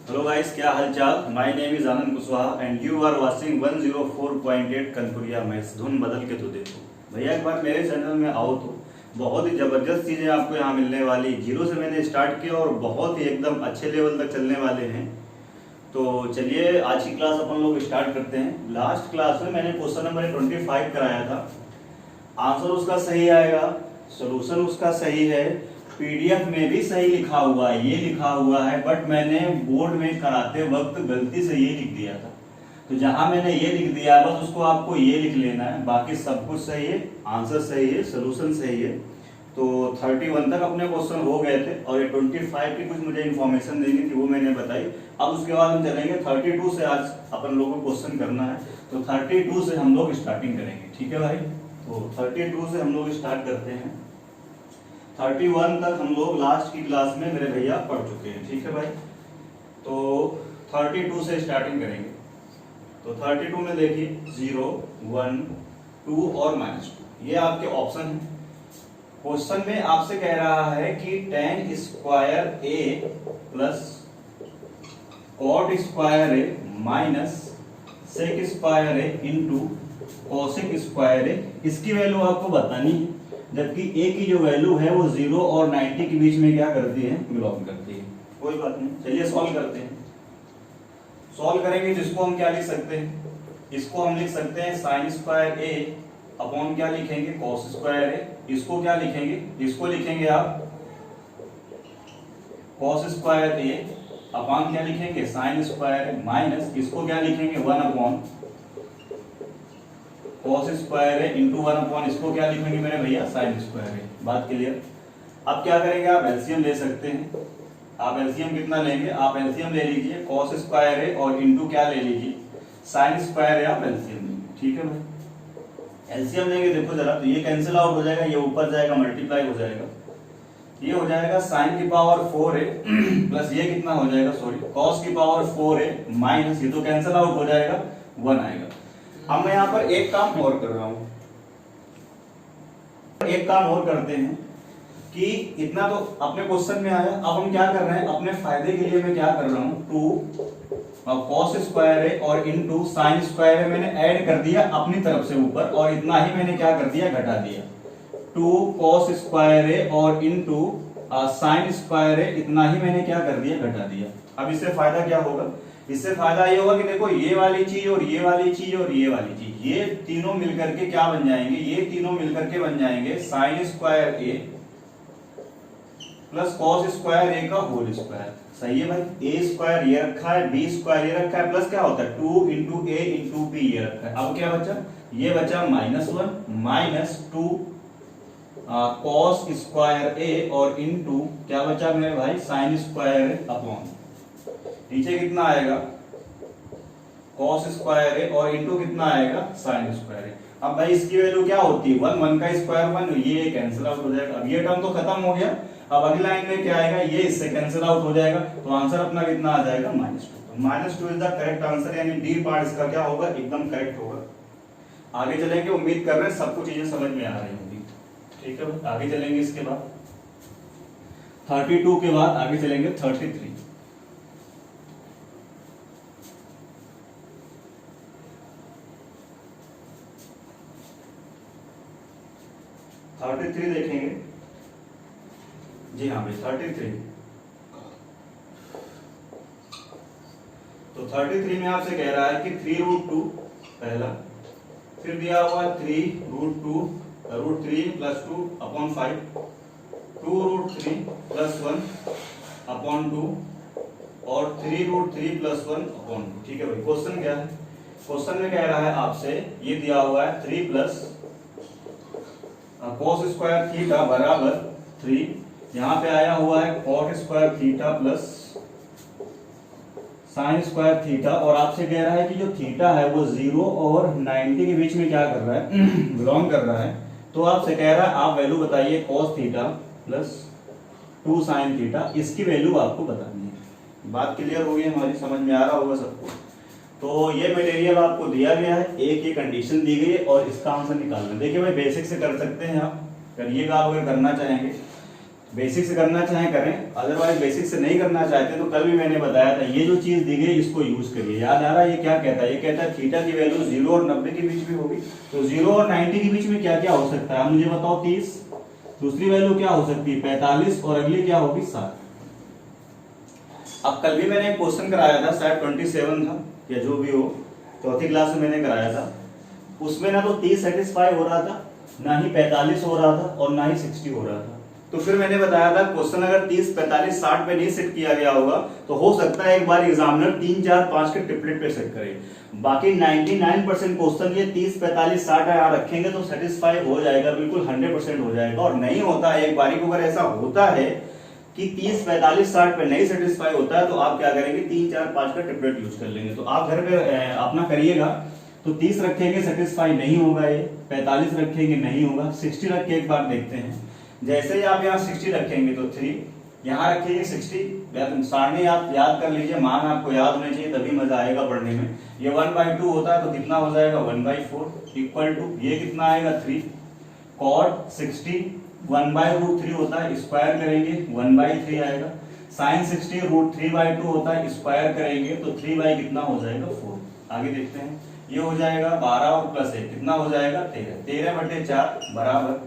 Hello guys, क्या हालचाल। My name is Anand Kushwaha and you are watching 104.8 Kanpuriya maths. धुन बदल के तो देखो भैया, एक बार मेरे चैनल में आओ तो बहुत ही ज़बरदस्त चीज़ें आपको यहाँ मिलने वाली। जीरो से मैंने स्टार्ट किया और बहुत ही एकदम अच्छे लेवल तक चलने वाले हैं। तो चलिए आज की क्लास अपन लोग स्टार्ट करते हैं। लास्ट क्लास में मैंने क्वेश्चन नंबर 25 कराया था। आंसर उसका सही आएगा, सोल्यूशन उसका सही है, पीडीएफ में भी सही लिखा हुआ है, ये लिखा हुआ है, बट मैंने बोर्ड में कराते वक्त गलती से ये लिख दिया था। तो जहां मैंने ये लिख दिया है बस उसको आपको ये लिख लेना है, बाकी सब कुछ सही है, आंसर सही है, सोल्यूशन सही है। तो 31 तक अपने क्वेश्चन हो गए थे और ये 25 की कुछ मुझे इन्फॉर्मेशन देनी थी, वो मैंने बताई। अब उसके बाद हम चलेंगे 32 से। आज अपन लोगों को क्वेश्चन करना है, तो 32 से हम लोग स्टार्टिंग करेंगे। ठीक है भाई, तो 32 से हम लोग स्टार्ट करते हैं। 31 तक हम लोग लास्ट की क्लास में मेरे भैया पढ़ चुके हैं। ठीक है भाई, तो 32 से स्टार्टिंग करेंगे। तो 32 में देखिए 0, 1, 2 और -2 ये आपके ऑप्शन हैं। क्वेश्चन में आपसे कह रहा है कि tan square a plus cot square a minus sec square a into cosec square a, इसकी वैल्यू आपको बतानी है। जबकि a की जो वैल्यू है वो 0 और 90 के बीच में क्या करती है, बिलोंग करती है। कोई बात नहीं, चलिए सॉल्व करते हैं। सॉल्व करेंगे जिसको हम क्या लिख सकते हैं, इसको हम लिख सकते हैं sin स्क्वायर a अपॉन क्या लिखेंगे, cos स्क्वायर a। इसको क्या लिखेंगे, इसको लिखेंगे आप cos स्क्वायर a अपॉन क्या लिखेंगे, sin स्क्वायर a, माइनस इसको क्या लिखेंगे 1 अपॉन cos स्क्वायर है इंटू 1 अपॉन इसको क्या लिखेंगे मेरे भैया, sin स्क्वायर है। बात क्लियर। अब क्या करेंगे, आप एलसीएम ले सकते हैं। आप एलसीएम कितना लेंगे, आप एलसीएम ले लीजिए cos स्क्वायर है और इंटू क्या ले लीजिए, sin स्क्वायर है, आप एलसीएम लेंगे। ठीक है भाई, एलसीएम लेंगे। देखो जरा, तो ये कैंसिल आउट हो जाएगा, ये ऊपर जाएगा, मल्टीप्लाई हो जाएगा, ये हो जाएगा sin की पावर 4 है प्लस ये कितना हो जाएगा, सॉरी cos की पावर 4 है माइनस ये तो कैंसिल आउट हो जाएगा, 1 आएगा। अब मैं यहाँ पर एक काम और कर रहा हूं, एक काम और करते हैं कि इतना तो अपने क्वेश्चन में आया। अब हम क्या कर रहे हैं, अपने फायदे के लिए मैं क्या कर रहा हूं, 2 cos स्क्वायर है और इनटू sin स्क्वायर है, मैंने ऐड कर दिया अपनी तरफ से ऊपर, और इतना ही मैंने क्या कर दिया, घटा दिया। 2 cos स्क्वायर है और इनटू sin स्क्वायर है, इतना ही मैंने क्या कर दिया, घटा दिया। अब इससे फायदा क्या होगा, इससे फायदा ये होगा कि देखो ये वाली चीज और ये वाली चीज और ये वाली चीज, ये तीनों मिलकर के क्या बन जाएंगे, ये तीनों मिलकर के बन जाएंगे sin square a plus cos square a का होल स्क्वायर। सही है भाई, a स्क्वायर ये रखा है, b स्क्वायर ये रखा है, प्लस क्या होता है 2 इंटू a इंटू b ये रखा है। अब क्या बचा, ये बचा -1 माइनस 2 cos स्क्वायर a और इंटू क्या बचा मेरे भाई, sin स्क्वायर अपॉन नीचे कितना आएगा, cos स्क्वायर है और इनटू कितना आएगा, sin स्क्वायर है। अब भाई इसकी वैल्यू क्या होती है, 1, 1 का स्क्वायर 1, ये कैंसिल आउट हो जाएगा। अब ये टर्म तो खत्म हो गया। अब अगली लाइन में क्या आएगा, ये इससे कैंसिल आउट हो जाएगा, तो आंसर अपना कितना आ जाएगा, -2। -2 इज द करेक्ट आंसर, यानी डी पार्ट इसका क्या होगा, एकदम करेक्ट होगा। आगे चलेंगे, उम्मीद कर रहे हैं सबको चीजें समझ में आ रही होंगी। ठीक है, आगे चलेंगे। इसके बाद 32 के बाद आगे चलेंगे 33। 33 देखेंगे। जी हाँ भाई 33। तो 33 में आपसे कह रहा है कि 3√2 पहला, फिर दिया हुआ 3√2 प्लस 2 अपॉन 5, 2√3 प्लस 1 अपॉन 2 और 3√3 प्लस 1 अपॉन 2। ठीक है भाई, क्वेश्चन क्या है, क्वेश्चन में कह रहा है आपसे, ये दिया हुआ है 3 प्लस cos स्क्वायर थीटा बराबर 3, यहाँ पे आया हुआ है cot square theta plus sin square theta, और आपसे कह रहा है कि जो थीटा है वो 0 और 90 के बीच में क्या कर रहा है, बिलोंग कर रहा है। तो आपसे कह रहा है आप वैल्यू बताइए cos theta plus 2 sin theta, इसकी वैल्यू आपको बतानी है। बात क्लियर होगी हमारी, समझ में आ रहा होगा सबको। तो ये मटेरियल आपको दिया गया है, एक ये कंडीशन दी गई है और इसका आंसर निकालना। देखिए भाई बेसिक से कर सकते हैं आप, करिएगा आप अगर करना चाहेंगे। बेसिक से करना चाहे करें, अदरवाइज बेसिक से नहीं करना चाहते तो कल भी मैंने बताया था ये जो चीज दी गई इसको यूज करिए। याद आ रहा है ये क्या कहता है? ये कहता है थीटा की वैल्यू 0 और 90 के बीच में होगी। तो 0 और 90 के बीच में क्या क्या हो सकता है आप मुझे बताओ? 30, दूसरी वैल्यू क्या हो सकती है 45, और अगली क्या होगी 7। अब कल भी मैंने एक क्वेश्चन कराया था, शायद 27 था या जो भी हो, चौथी क्लास में मैंने कराया था। उसमें ना तो 30 सेटिस्फाई हो रहा था, ना ही 45 हो रहा था, और ना ही 60 हो रहा था। तो फिर मैंने बताया था क्वेश्चन अगर 30, 45, 60 पे नहीं सेट किया गया होगा तो हो सकता है एक बार एग्जामिनर 3, 4, 5 के ट्रिपलेट पे सेट करे। बाकी 99% क्वेश्चन ये 30, 45, 60 यहाँ रखेंगे तो सेटिस्फाई हो जाएगा, बिल्कुल 100% हो जाएगा। और नहीं होता है, एक बारी को अगर ऐसा होता है कि 30, 45, 60 पे नहीं सेटिस्फाई होता है तो आप क्या करेंगे 3, 4, 5 का ट्रिपलेट यूज कर लेंगे। तो आप घर पे अपना करिएगा। तो 30 रखेंगे सेटिस्फाई नहीं होगा, ये 45 रखेंगे नहीं होगा, 60 रख के एक बार देखते हैं। जैसे ही आप यहाँ 60 रखेंगे तो 3, यहाँ रखेंगे 60, सारणी आप याद कर लीजिए, मान आपको याद होने चाहिए तभी मजा आएगा पढ़ने में। ये 1/2 होता है तो कितना हो जाएगा 1/4 इक्वल टू ये कितना आएगा 3, कॉट 60 1/√3 होता है, स्क्वायर करेंगे 1/3 आएगा, साइन 60 √3/2 होता है, स्क्वायर करेंगे तो 3 कितना हो जाएगा 4। आगे देखते हैं, ये हो जाएगा 12 और प्लस 1 कितना हो जाएगा 13, 13/4 बराबर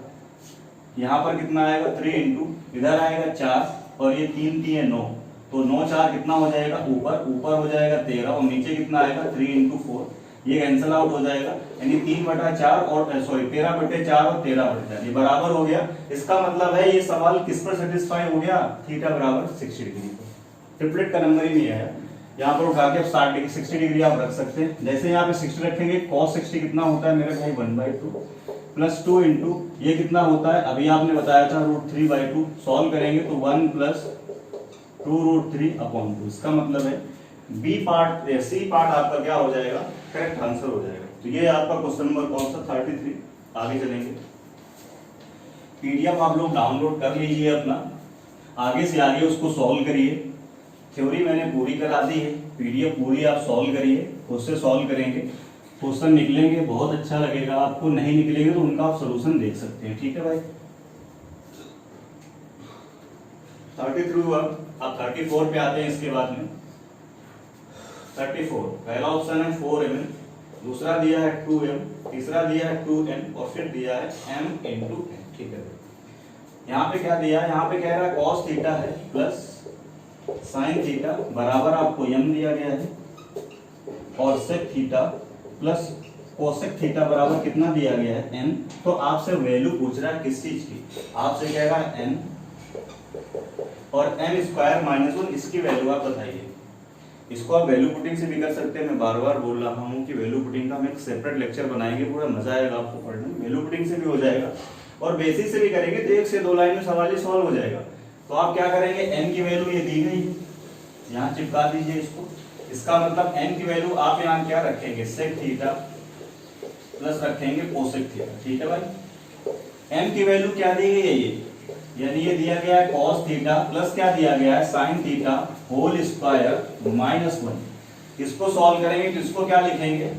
यहाँ पर कितना आएगा 3 इंटू इधर आएगा 4 और ये 3 3 9, तो 9 4 कितना हो जाएगा ऊपर हो जाएगा 13 और नीचे कितना आएगा 3 इंटू 4, ये कैंसिल आउट हो जाएगा, यानी 3/4 और सॉरी 13/4 और 13/4 ये बराबर हो गया। इसका मतलब है ये सवाल किस पर सेटिस्फाई हो गया, थीटा बराबर 60 डिग्री पर। ट्रिपलेट का नंबर ही नहीं आया, यहाँ पर उठा के 60 डिग्री आप रख सकते हैं। जैसे यहाँ पे 60 रखेंगे cos 60 कितना होता है मेरे भाई 1/2 प्लस 2 इंटू ये कितना होता है अभी आपने बताया था √3/2, सॉल्व करेंगे तो 1 प्लस 2√3/2। इसका मतलब है बी पार्ट सी पार्ट आपका क्या हो जाएगा करेक्ट आंसर हो जाएगा। तो ये आपका क्वेश्चन नंबर कौन सा 33। आगे चलेंगे, पीडीएफ आप लोग डाउनलोड कर लीजिए अपना, आगे से आगे उसको सॉल्व करिए। थ्योरी मैंने पूरी करा दी है, पीडीएफ पूरी आप सॉल्व करिए, उससे सॉल्व करेंगे, क्वेश्चन निकलेंगे बहुत अच्छा लगेगा आपको, नहीं निकलेंगे तो उनका आप सोल्यूशन देख सकते हैं। ठीक है भाई, 33 हुआ। अब 34 पे आते हैं। इसके बाद में 34 पहला ऑप्शन है 4m, दूसरा दिया है 2m, तीसरा दिया है 2n और फिर दिया है m × n। ठीक है, यहाँ पे क्या दिया है, यहाँ पे कह रहा है cos थीटा है प्लस साइन थीटा बराबर आपको m दिया गया है, और sec theta plus cosec theta बराबर कितना दिया गया है n। तो आपसे वैल्यू पूछ रहा है किस चीज की, आपसे कह रहा है n और n² -1, इसकी वैल्यू आप बताइए। इसको आप वैल्यू पुटिंग से भी कर सकते हैं, मैं बार बार बोल रहा हूँ कि वैल्यू पुटिंग का हम एक सेपरेट लेक्चर बनाएंगे, पूरा मजा आएगा आपको पढ़ने में। वैल्यू पुटिंग से भी हो जाएगा और बेसिस से भी करेंगे तो 1 से 2 लाइन में सवाल ही सॉल्व हो जाएगा। तो आप क्या करेंगे, n की वैल्यू ये दी गई है, यहाँ चिपका दीजिए इसको। इसका मतलब n की वैल्यू आप यहाँ क्या रखेंगे सेक थीटा प्लस रखेंगे कोसेक थीटा। ठीक है भाई, m की वैल्यू क्या दी गई है ये, यानी ये दिया गया है cos थीटा प्लस क्या दिया गया है sin थीटा होल स्क्वायर -1। इसको सॉल्व करेंगे तो इसको क्या लिखेंगे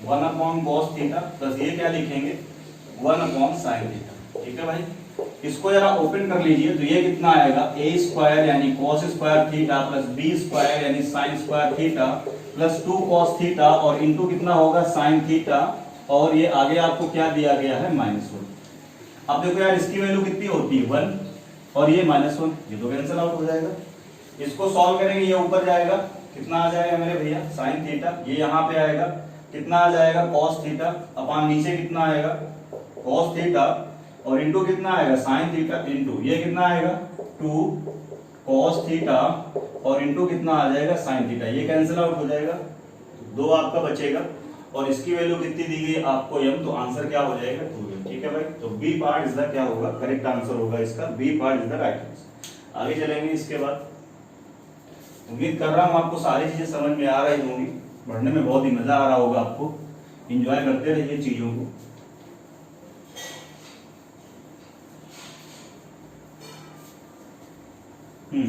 1/cos थीटा प्लस ये क्या लिखेंगे 1/sin थीटा। ठीक है भाई, इसको जरा ओपन कर लीजिए तो ये कितना आएगा a² यानी cos² थीटा प्लस b² यानी sin² theta plus 2cos theta और इंटू कितना होगा sin थीटा, और ये आगे आपको क्या दिया गया है -1। अब देखो यार इसकी वैल्यू कितनी होती है 1 और ये -1, ये तो कैंसिल आउट हो जाएगा। इसको सॉल्व करेंगे, ये ऊपर जाएगा कितना आ जाएगा मेरे भैया sin थीटा, ये यहाँ पे आएगा कितना आ जाएगा cos थीटा अपॉन नीचे कितना आएगा cos थीटा और इंटू कितना आएगा sin थीटा इंटू ये कितना आएगा 2 cos थीटा और इंटू कितना आ जाएगा sin थीटा, ये कैंसिल आउट हो जाएगा, 2 आपका बचेगा और इसकी वैल्यू कितनी दी गई आपको m, तो आंसर क्या हो जाएगा 2m। ठीक है भाई, तो बी पार्ट इज द क्या होगा करेक्ट आंसर होगा इसका, B part is the right answer. आगे चलेंगे, इसके बाद उम्मीद कर रहा हूँ आपको सारी चीजें समझ में आ रही होंगी, पढ़ने में बहुत ही मजा आ रहा होगा आपको, एंजॉय करते रहिए चीजों को।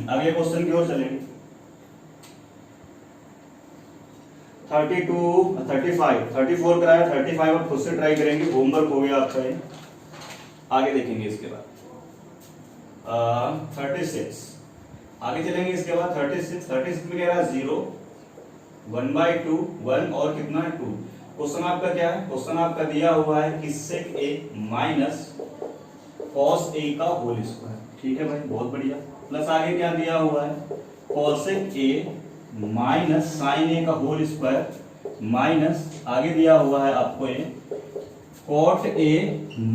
आगे क्वेश्चन की ओर चलेंगे। 32, 35, 34 कराया, 35 अब खुद से ट्राई करेंगे, होमवर्क हो गया आपका ये। आगे देखेंगे इसके बाद 36। आगे चलेंगे इसके बाद 36 में कह रहा है 0, 1/2, 1 और कितना है 2। क्वेश्चन आपका क्या है, क्वेश्चन आपका दिया हुआ है कि sec a minus cos a का होल स्क्वायर। ठीक है भाई, बहुत बढ़िया। प्लस आगे क्या दिया हुआ है, cosec a minus sin a का होल स्क्वायर माइनस आगे दिया हुआ है आपको ये cot a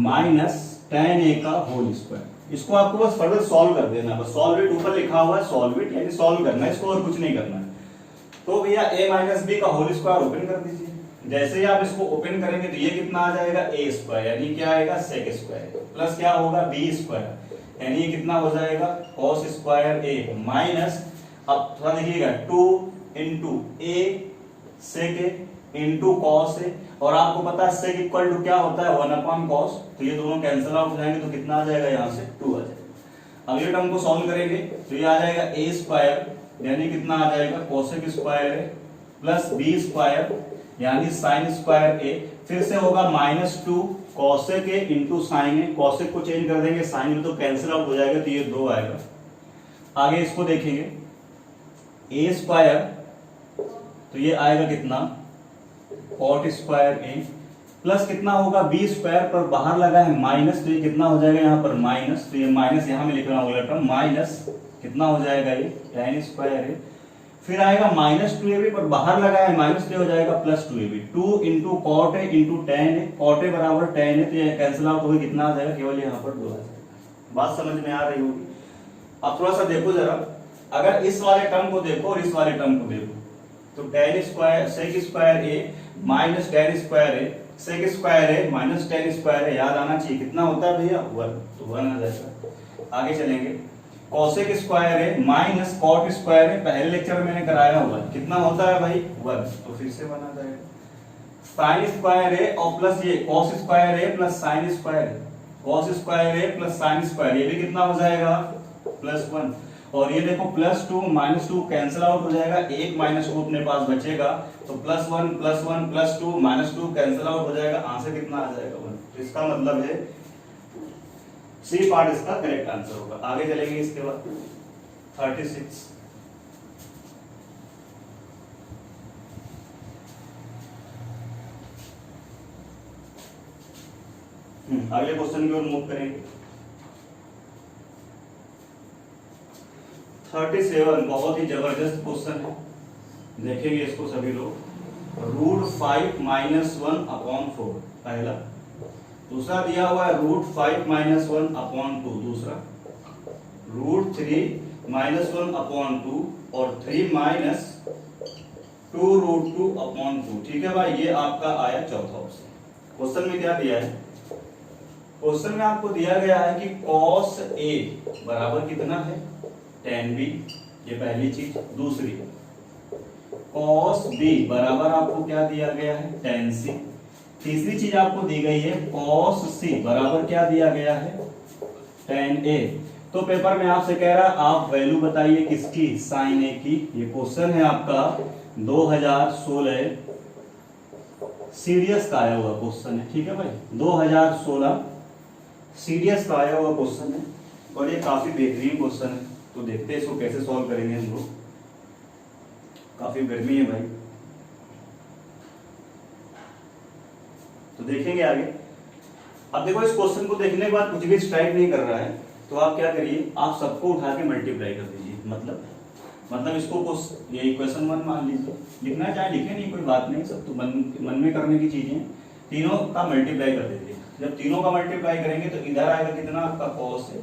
minus tan a का होल स्क्वायर। इसको आपको बस फर्दर सॉल्व कर देना, बस सॉल्व इट ऊपर लिखा हुआ है, सॉल्व इट यानी सॉल्व करना है इसको और कुछ नहीं करना है। तो भैया a माइनस बी का होल स्क्वायर ओपन कर दीजिए। जैसे ही आप इसको ओपन करेंगे तो ये कितना आ जाएगा a स्क्वायर यानी क्या आएगा sec स्क्वायर प्लस क्या होगा b स्क्वायर यानी ये कितना हो जाएगा cos स्क्वायर a माइनस अब थोड़ा देखिएगा 2 into a sec a into cos a और आपको पता है sec इक्वल टू क्या होता है 1/cos। तो ये दोनों कैंसिल आउट हो जाएंगे तो कितना आ जाएगा यहाँ से 2 आ जाएगा। अगले टर्म को सॉल्व करेंगे तो ये आ जाएगा a स्क्वायर यानी कितना आ जाएगा cosec square a plus b square यानी sin स्क्वायर a फिर से होगा -2 cosec a into sign A. cosec को चेंज कर देंगे साइन में तो कैंसिल आउट हो जाएगा तो ये 2 आएगा। आगे इसको देखेंगे a स्क्वायर तो ये आएगा कितना cot स्क्वायर a प्लस कितना होगा b स्क्वायर पर बाहर लगा है माइनस तो ये कितना हो जाएगा यहाँ पर माइनस, तो ये माइनस यहाँ में लिख रहा हूँ अगला टर्म माइनस कितना हो जाएगा ये tan स्क्वायर a फिर आएगा -2ab पर बाहर लगा है माइनस हो जाएगा +2ab 2 into cot A into ten A cot A बराबर टेन है तो ये कैंसिल आउट होगा कितना आ जाएगा केवल यहाँ पर 2 आ जाएगा। बात समझ में आ रही होगी। अब थोड़ा सा देखो जरा, अगर इस वाले टर्म को देखो और इस वाले टर्म को देखो तो tan square sec square a minus tan square a sec square a minus tan square a याद आना चाहिए कितना होता है भैया 1 तो 1 आ जाएगा। आगे चलेंगे cosec स्क्वायर है माइनस cot स्क्वायर है पहले लेक्चर में मैंने कराया हुआ कितना होता है भाई 1 तो फिर से 1 आ जाएगा। sin स्क्वायर है और प्लस ये cos स्क्वायर है प्लस sin स्क्वायर है cos स्क्वायर है प्लस sin स्क्वायर ये भी कितना हो जाएगा +1 और ये देखो +2 -2 कैंसिल आउट हो जाएगा, एक -2 अपने पास बचेगा तो +1 +1 +2 -2 कैंसिल आउट हो जाएगा, आंसर कितना आ जाएगा 1। तो इसका मतलब है सी पार्ट इसका करेक्ट आंसर होगा। आगे चलेंगे इसके बाद 36 अगले क्वेश्चन की ओर मूव करेंगे। 37 बहुत ही जबरदस्त क्वेश्चन है, देखेंगे इसको सभी लोग। √5 - 1/4 पहला, दूसरा दिया हुआ है √5 - 1/2 दूसरा, √3 - 1/2 और 3 - 2√2/2। ठीक है भाई, ये आपका आया चौथा ऑप्शन। क्वेश्चन में क्या दिया है, क्वेश्चन में आपको दिया गया है कि cos A बराबर कितना है tan B, ये पहली चीज। दूसरी cos B बराबर आपको क्या दिया गया है tan C। तीसरी चीज आपको दी गई है cos C बराबर क्या दिया गया है tan A। तो पेपर में आपसे कह रहा है आप वैल्यू बताइए किसकी, sin A की। ये क्वेश्चन है आपका 2016 सीडीएस का आया हुआ क्वेश्चन है। ठीक है भाई, 2016 सीडीएस का आया हुआ क्वेश्चन है और ये काफी बेहतरीन क्वेश्चन है। तो देखते हैं इसको कैसे सॉल्व करेंगे हम लोग। काफी गर्मी है भाई, तो देखेंगे आगे। अब देखो इस क्वेश्चन को देखने के बाद कुछ भी स्ट्राइक नहीं कर रहा है तो आप क्या करिए, आप सबको उठा के मल्टीप्लाई कर दीजिए। मतलब इसको ये इक्वेशन 1 मान लीजिए, लिखना चाहे लिखे, नहीं कोई बात नहीं, सब तो मन में करने की चीजें। तीनों का मल्टीप्लाई कर दीजिए। जब तीनों का मल्टीप्लाई करेंगे तो इधर आएगा कितना आपका cos है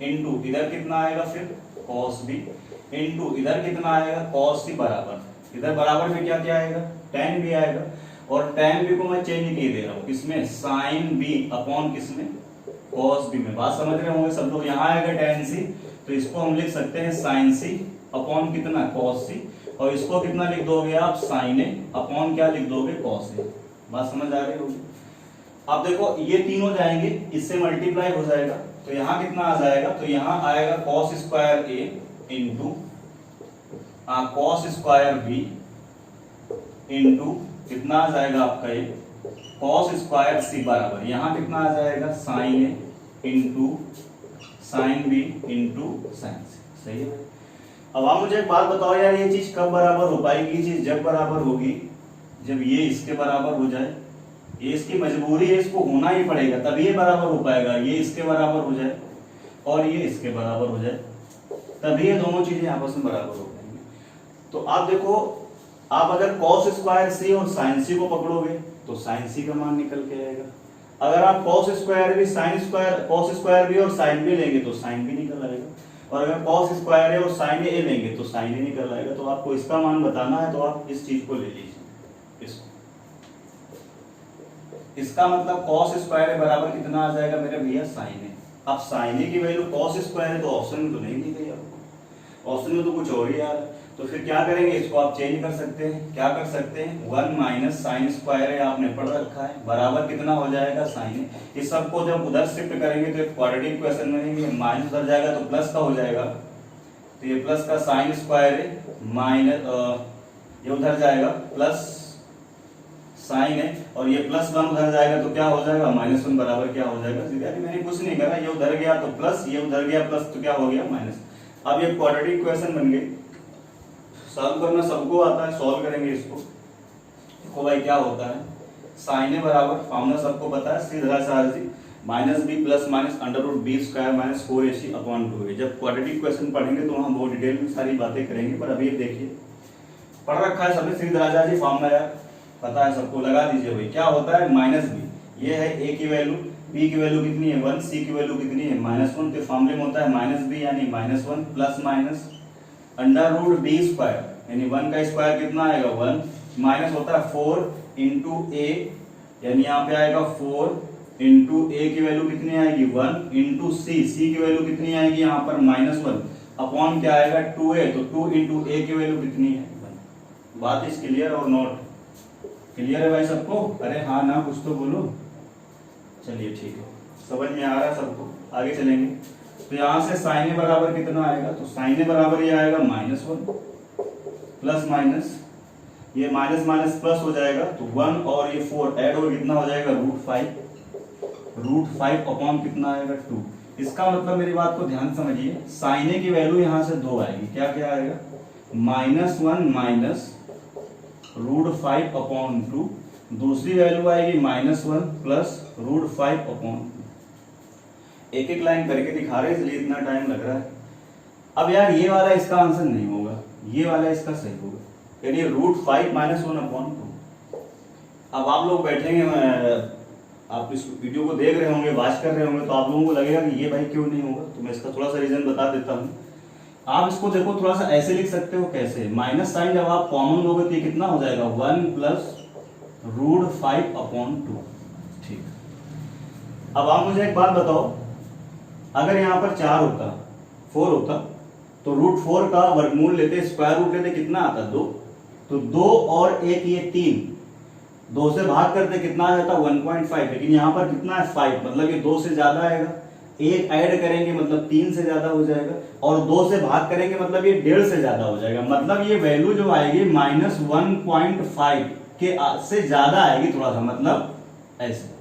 इंटू इधर कितना आएगा फिर cos b इंटू इधर कितना आएगा cos c बराबर इधर बराबर में क्या क्या आएगा tan b आएगा। और tan b को मैं चेंज नहीं दे रहा हूँ किसमें, sin b अपॉन किसमें cos b में। बात समझ रहे होंगे सब लोग। यहाँ आएगा tan c तो इसको हम लिख सकते हैं sin c अपॉन कितना cos c और इसको कितना लिख दोगे आप sin a अपॉन क्या लिख दोगे cos a। बात समझ आ रही होगी। अब देखो ये तीनों जाएंगे, इससे मल्टीप्लाई हो जाएगा तो यहाँ कितना आ जाएगा, तो यहाँ आएगा cos square a into cos square b into कितना आ जाएगा आपका ये cos स्क्वायर c बराबर यहाँ कितना आ जाएगा sin a into sine B into sine C. सही है। अब आप मुझे एक बात बताओ यार, ये चीज कब बराबर हो पाएगी? ये चीज जब बराबर होगी जब ये इसके बराबर हो जाए। ये इसकी मजबूरी है, इसको होना ही पड़ेगा तभी ये बराबर हो पाएगा। ये इसके बराबर हो जाए और ये इसके बराबर हो जाए, तभी ये दोनों चीजें आपस में बराबर हो पाएंगी। तो आप देखो, आप अगर cos स्क्वायर सी और साइन सी को पकड़ोगे तो साइन सी का मान निकल के आएगा। अगर आप cos स्क्वायर भी cos स्क्वायर भी और साइन भी लेंगे तो साइन भी निकल आएगा, और अगर cos स्क्वायर है और साइन ए लेंगे तो साइन ही निकल आएगा। तो आपको इसका मान बताना है तो आप इस चीज को ले लीजिए, इसको। इसका मतलब cos स्क्वायर है बराबर कितना आ जाएगा मेरे भैया? साइन है। अब साइन ए की वैल्यू cos स्क्वायर है तो ऑप्शन में तो नहीं दी गई आपको, ऑप्शन में तो कुछ और ही आ रहा है। तो फिर क्या करेंगे? इसको आप चेंज कर सकते हैं। क्या कर सकते हैं? 1 माइनस साइन स्क्वायर है, आपने पढ़ रखा है, बराबर कितना हो जाएगा? साइन है। इस सबको जब उधर शिफ्ट करेंगे तो एक क्वाड्रेटिक इक्वेशन बनेगी, माइनस उधर जाएगा तो प्लस का हो जाएगा। तो ये प्लस का साइन स्क्वायर है माइनस, ये उधर जाएगा प्लस साइन है, और ये +1 उधर जाएगा तो क्या हो जाएगा? -1 बराबर क्या हो जाएगा? सीधा मैंने कुछ नहीं करा, ये उधर गया तो प्लस, ये उधर गया प्लस, तो क्या हो गया? माइनस। अब ये क्वाड्रेटिक इक्वेशन बन गई। सॉल्व करना सबको आता है, सॉल्व करेंगे इसको। देखो भाई क्या होता है, साइन ए बराबर फॉर्मूला सबको पता है, सीधा सी -b plus minus √b square minus 4ac upon 2a। जब क्वाड्रेटिक इक्वेशन पढ़ेंगे तो हम बहुत डिटेल में सारी बातें करेंगे, पर अभी देखिए पढ़ रखा है सबने सीधा जी फॉर्मूला यार, पता है सबको, लगा दीजिए भाई। क्या होता है? -b, ये है a की वैल्यू, b की वैल्यू कितनी है? 1, c की वैल्यू कितनी है? -1। तो फॉर्मूले में होता है -b यानी -1 प्लस माइनस √b स्क्वायर, यानी 1 का स्क्वायर कितना आएगा? 1, माइनस होता है 4 इंटू a, यानी यहाँ पे आएगा 4 इंटू a की वैल्यू कितनी आएगी? 1 इंटू c की वैल्यू कितनी आएगी यहाँ पर? -1 अपॉन क्या आएगा? 2a, तो 2 इंटू a की वैल्यू कितनी है? 1। बात इज क्लियर और नॉट क्लियर है भाई सबको? अरे हाँ ना, कुछ तो बोलो। चलिए ठीक है, समझ में आ रहा है सबको, आगे चलेंगे। तो यहाँ से साइन ए बराबर कितना आएगा? तो साइन ए बराबर ये आएगा -1 प्लस माइनस, ये माइनस माइनस प्लस हो जाएगा तो 1 और ये 4 ऐड हो कितना हो जाएगा? √5 अपॉन कितना आएगा? 2। इसका मतलब मेरी बात को ध्यान समझिए, साइन ए की वैल्यू यहाँ से 2 आएगी। क्या क्या आएगा? -1 माइनस √5 अपॉन 2, दूसरी वैल्यू आएगी -1 प्लस √5 अपॉन 2। एक एक लाइन करके दिखा रहे हैं इसलिए इतना टाइम लग रहा है। अब यार ये वाला इसका आंसर नहीं होगा, ये वाला इसका सही होगा, यानी √5 -1 अपॉन 2। अब आप लोग बैठेंगे, आप इस वीडियो को देख रहे होंगे, वॉच कर रहे होंगे, तो आप लोगों को लगेगा कि ये भाई क्यों नहीं होगा। तो मैं इसका थोड़ा सा रीजन बता देता हूँ। आप इसको देखो, थोड़ा सा ऐसे लिख सकते हो। कैसे? माइनस साइन जब आप कॉमन लोगे तो कितना हो जाएगा? 1 प्लस √5 अपॉन 2। ठीक। अब आप मुझे एक बात बताओ, अगर यहाँ पर 4 होता, 4 होता, तो √4 का वर्गमूल लेते, स्क्वायर रूट लेते, कितना आता? 2। तो 2 और 1 ये 3, 2 से भाग करते कितना आ जाता? 1.5। लेकिन यहाँ पर कितना है? 5, मतलब ये 2 से ज्यादा आएगा। 1 ऐड करेंगे मतलब 3 से ज्यादा हो जाएगा, और 2 से भाग करेंगे मतलब ये 1.5 से ज्यादा हो जाएगा। मतलब ये वैल्यू जो आएगी -1.5 के से ज्यादा आएगी थोड़ा सा, मतलब ऐसे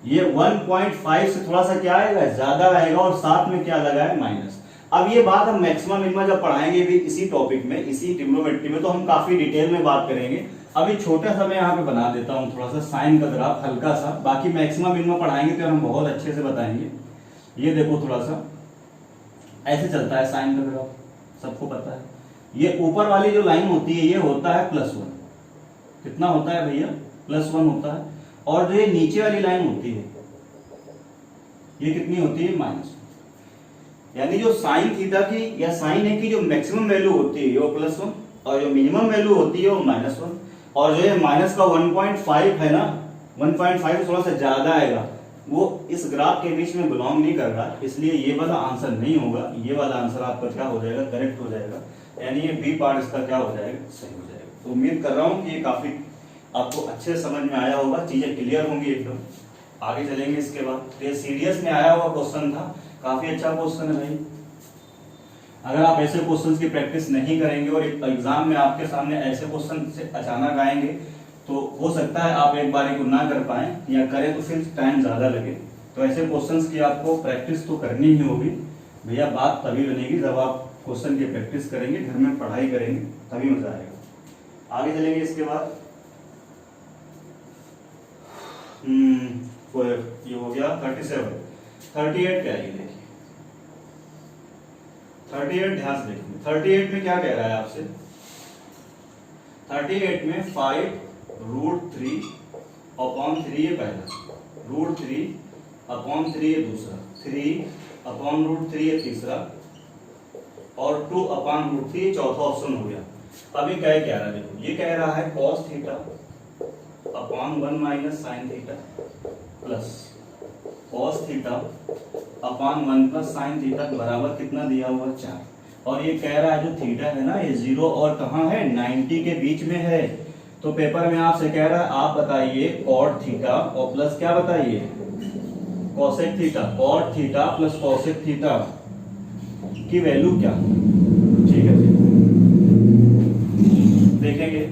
ये 1.5 से थोड़ा सा क्या आएगा? ज्यादा आएगा, और साथ में क्या लगा है? माइनस। अब ये बात हम मैक्सिमम मिनिमम जब पढ़ाएंगे भी इसी टॉपिक में, इसी ट्रिग्नोमेट्री में, तो हम काफी डिटेल में बात करेंगे। अभी छोटा सा मैं यहाँ पे बना देता हूँ थोड़ा सा साइन का ग्राफ, हल्का सा। बाकी मैक्सिमम मिनिमम पढ़ाएंगे तो हम बहुत अच्छे से बताएंगे। ये देखो थोड़ा सा ऐसे चलता है साइन का ग्राफ, सबको पता है। ये ऊपर वाली जो लाइन होती है ये होता है +1, कितना होता है भैया? +1 होता है। और जो ये नीचे वाली लाइन होती है ये कितनी होती है? -1। यानी जो साइन थीटा की या साइन ए की जो मैक्सिमम वैल्यू होती है वो +1, और जो मिनिमम वैल्यू होती है वो -1। और जो ये माइनस का 1.5 है ना, 1.5 से थोड़ा सा ज्यादा आएगा, वो इस ग्राफ के बीच में बिलोंग नहीं कर रहा, इसलिए ये वाला आंसर नहीं होगा। ये वाला आंसर आपका क्या हो जाएगा? करेक्ट हो जाएगा, यानी ये बी पार्ट इसका क्या हो जाएगा? सही हो जाएगा। तो उम्मीद कर रहा हूँ कि ये काफी आपको अच्छे समझ में आया होगा, चीजें क्लियर होंगी एकदम। आगे चलेंगे इसके बाद। ये सीरियस में आया हुआ क्वेश्चन था, काफी अच्छा क्वेश्चन है भाई। अगर आप ऐसे क्वेश्चंस की प्रैक्टिस नहीं करेंगे और एग्जाम में आपके सामने ऐसे क्वेश्चन से अचानक आएंगे तो हो सकता है आप एक बार को ना कर पाए, या करें तो फिर टाइम ज्यादा लगे। तो ऐसे क्वेश्चंस की आपको प्रैक्टिस तो करनी ही होगी भैया। बात तभी बनेगी जब आप क्वेश्चन की प्रैक्टिस करेंगे, घर में पढ़ाई करेंगे, तभी मजा आएगा। आगे चलेंगे इसके बाद। ये हो गया 37। 38 क्या है ये देखिए, 38 ध्यान से देखिए। 38 में क्या कह रहा है आपसे, 38 में 5√3/3 ये पहला, √3/3 ये दूसरा, 3/√3 ये तीसरा, और 2/√3 ये चौथा ऑप्शन हो गया। अभी क्या कह रहा है देखो, ये कह रहा है cos θ/1 minus sin θ plus cos θ/1 plus sin θ बराबर कितना दिया हुआ 4। और ये कह रहा है जो थीटा है ना ये 0 और कहाँ है 90 के बीच में है। तो पेपर में आपसे कह रहा है आप बताइए cot θ और प्लस क्या बताइए cosec θ, cot θ प्लस cosec θ की वैल्यू क्या। ठीक है देखेंगे।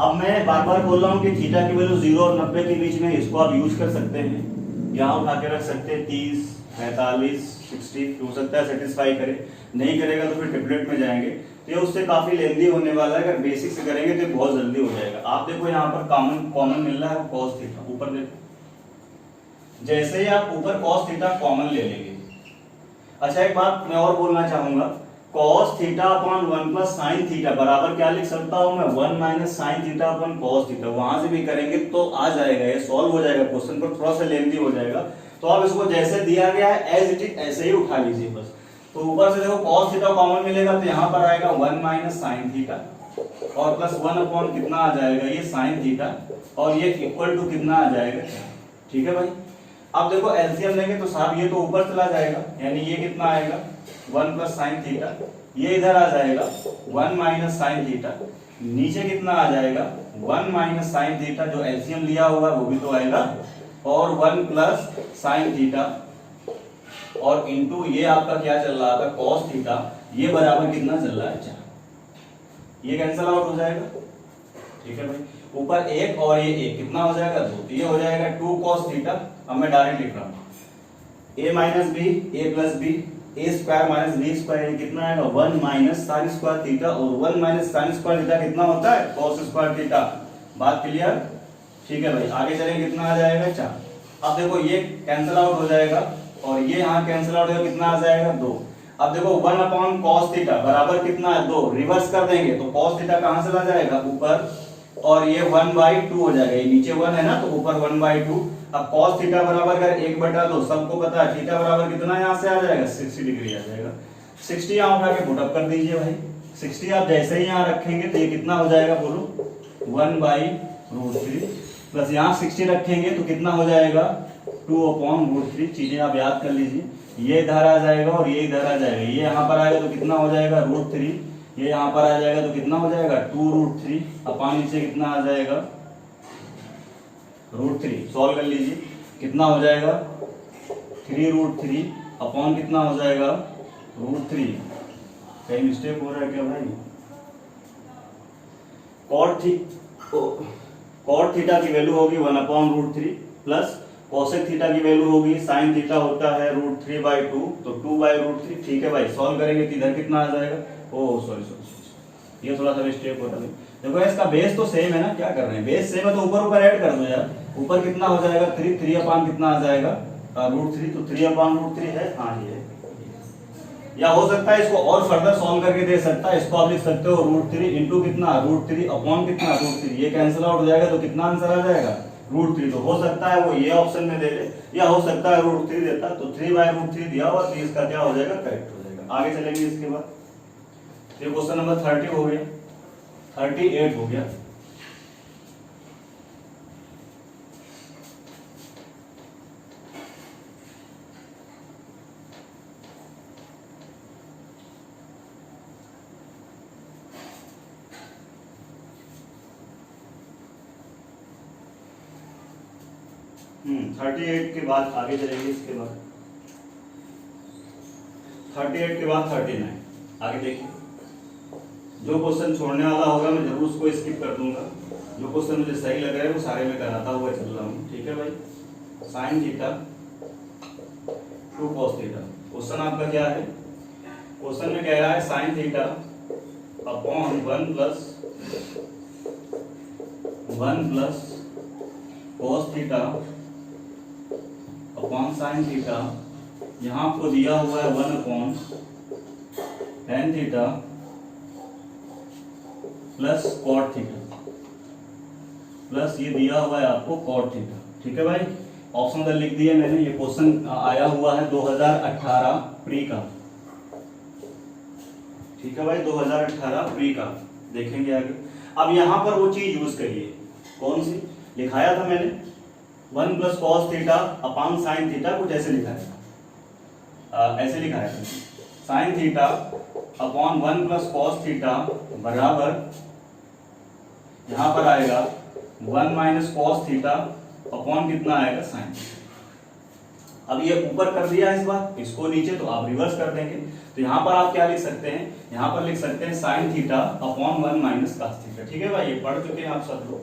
अब मैं बार बार बोल रहा हूँ कि थीटा की वैल्यू 0 और 90 के बीच में, इसको आप यूज कर सकते हैं, यहाँ उठा के रख सकते हैं 30, 45, 60, हो सकता है सेटिस्फाई करे, नहीं करेगा तो फिर ट्रिपलेट में जाएंगे। तो ये उससे काफी लेंदी होने वाला है, अगर बेसिक से करेंगे तो बहुत जल्दी हो जाएगा। आप देखो यहाँ पर कॉमन मिल रहा है cos थीटा, ऊपर देखो, जैसे ही आप ऊपर cos थीटा कॉमन ले लेंगे। अच्छा एक बात मैं और बोलना चाहूंगा, cos θ/1 प्लस sin θ बराबर क्या लिख सकता हूं मैं 1 माइनस sin θ/cos θ। वहां से भी करेंगे तो आ जाएगा, ये सॉल्व हो जाएगा क्वेश्चन, पर थोड़ा सा लेंदी हो जाएगा। तो आप इसको जैसे दिया गया है एज इट इज ऐसे ही उठा लीजिए बस। तो ऊपर से देखो cos θ कॉमन मिलेगा तो यहाँ पर आएगा 1 माइनस sin θ और प्लस 1 कितना आ जाएगा ये sin θ, और ये इक्वल टू कितना आ जाएगा। ठीक है भाई। अब देखो एलसीएम लेंगे तो साहब ये तो ऊपर चला जाएगा, यानी ये कितना आएगा 1 प्लस sin θ, ये इधर आ जाएगा 1 माइनस sin θ, नीचे कितना आ जाएगा 1 माइनस sin θ, जो एलसीएम लिया होगा वो भी तो आएगा, और 1 प्लस sin θ, और इनटू ये आपका क्या चल रहा था cos θ, ये बराबर कितना चल रहा है 4। ये कैंसिल आउट हो जाएगा। ठीक है भाई। ऊपर एक और ये एक कितना हो जाएगा 2, तो ये हो जाएगा 2 cos θ। अब मैं डायरेक्ट लिख रहा हूं a minus B a plus B a square minus B square, ये कितना आएगा 1 माइनस sin स्क्वायर थीटा, और 1 माइनस sin स्क्वायर थीटा कितना होता है cos स्क्वायर थीटा। बात क्लियर। ठीक है भाई। आगे चलेंगे कितना आ जाएगा 4। अब देखो ये कैंसिल आउट हो जाएगा और ये यहाँ कैंसिल आउट होगा, कितना आ जाएगा 2। अब देखो 1/cos θ बराबर कितना है 2, रिवर्स कर देंगे तो cos θ कहां चला जाएगा ऊपर, और ये 1/2 हो जाएगा, ये नीचे 1 है ना तो ऊपर 1/2। अब cos θ बराबर अगर 1/2 सबको पता है, थीटा बराबर कितना यहाँ से आ जाएगा 60 डिग्री आ जाएगा। 60 यहाँ उठा के पुटअप कर दीजिए भाई। 60 आप जैसे ही यहाँ रखेंगे तो ये कितना हो जाएगा बोलो 1/√3, प्लस यहाँ 60 रखेंगे तो कितना हो जाएगा 2/√3। चीजें आप याद कर लीजिए, ये इधर आ जाएगा और ये इधर आ जाएगा, ये यहाँ पर आएगा तो कितना हो जाएगा √3, ये यहाँ पर आ जाएगा तो कितना हो जाएगा 2√3, अपान नीचे कितना आ जाएगा √3। सॉल्व कर लीजिए कितना हो जाएगा 3√3 अपॉन कितना हो जाएगा √3। कहीं मिस्टेक हो रहा है क्या भाई। cot थीटा की वैल्यू होगी 1/√3 प्लस cosec थीटा की वैल्यू होगी sin थीटा होता है √3/2, तो 2/√3। ठीक है भाई। सॉल्व करेंगे तो इधर कितना आ जाएगा, ओह सॉरी ये थोड़ा सा मिस्टेक होता है। देखो इसका बेस तो सेम है ना, क्या कर रहे हैं, बेस सेम है तो ऊपर ऊपर ऐड कर दो यार। ऊपर कितना हो जाएगा 3 अपान कितना आ जाएगा √3, तो 3/√3 है। हाँ ये या हो सकता है इसको और फर्दर सॉल्व करके दे सकता है, इसको आप लिख सकते हो √3 इंटू कितना √3 अपॉन कितना √3, ये कैंसिल आउट हो जाएगा तो कितना आंसर आ जाएगा √3। तो हो सकता है वो ये ऑप्शन में दे दे, या हो सकता है √3 देता, तो 3/√3 दिया हुआ तो इसका क्या हो जाएगा करेक्ट हो जाएगा। आगे चलेंगे इसके बाद। ये क्वेश्चन नंबर 30 हो गया, 38 हो गया। हम्म 38 के बाद आगे चलेंगे। इसके बाद 38 के बाद 39 आगे देखिए। जो क्वेश्चन छोड़ने वाला होगा मैं जरूर उसको स्किप कर दूंगा, जो क्वेश्चन मुझे सही लग रहा है वो सारे में कराता हुआ चल रहा हूँ। ठीक है भाई। sin theta 2 cos theta. Question आपका क्या है, क्वेश्चन में कह रहा है sin theta upon 1 plus cos theta upon sin theta. यहाँ आपको दिया हुआ है 1 upon tan theta plus cot theta plus ये दिया हुआ है आपको cot थीटा। ठीक है भाई, ऑप्शन उधर लिख दिए मैंने। ये क्वेश्चन आया हुआ है 2018 प्री का। ठीक है भाई, 2018 प्री का देखेंगे आगे। अब यहां पर वो चीज यूज करिए, कौन सी लिखाया था मैंने, 1 plus cos theta upon sine theta, कुछ ऐसे लिखा है, ऐसे लिखा है sign theta upon 1 plus cos theta बराबर यहां पर आएगा 1 माइनस कॉस थीटा अपॉन कितना आएगा साइन। अब ये ऊपर कर दिया इस बार, इसको नीचे तो आप रिवर्स कर देंगे। तो यहाँ पर आप क्या लिख सकते हैं, यहाँ पर लिख सकते हैं sign theta upon 1 minus cos theta. ठीक है भाई, ये पढ़ चुके हैं आप सब लोग,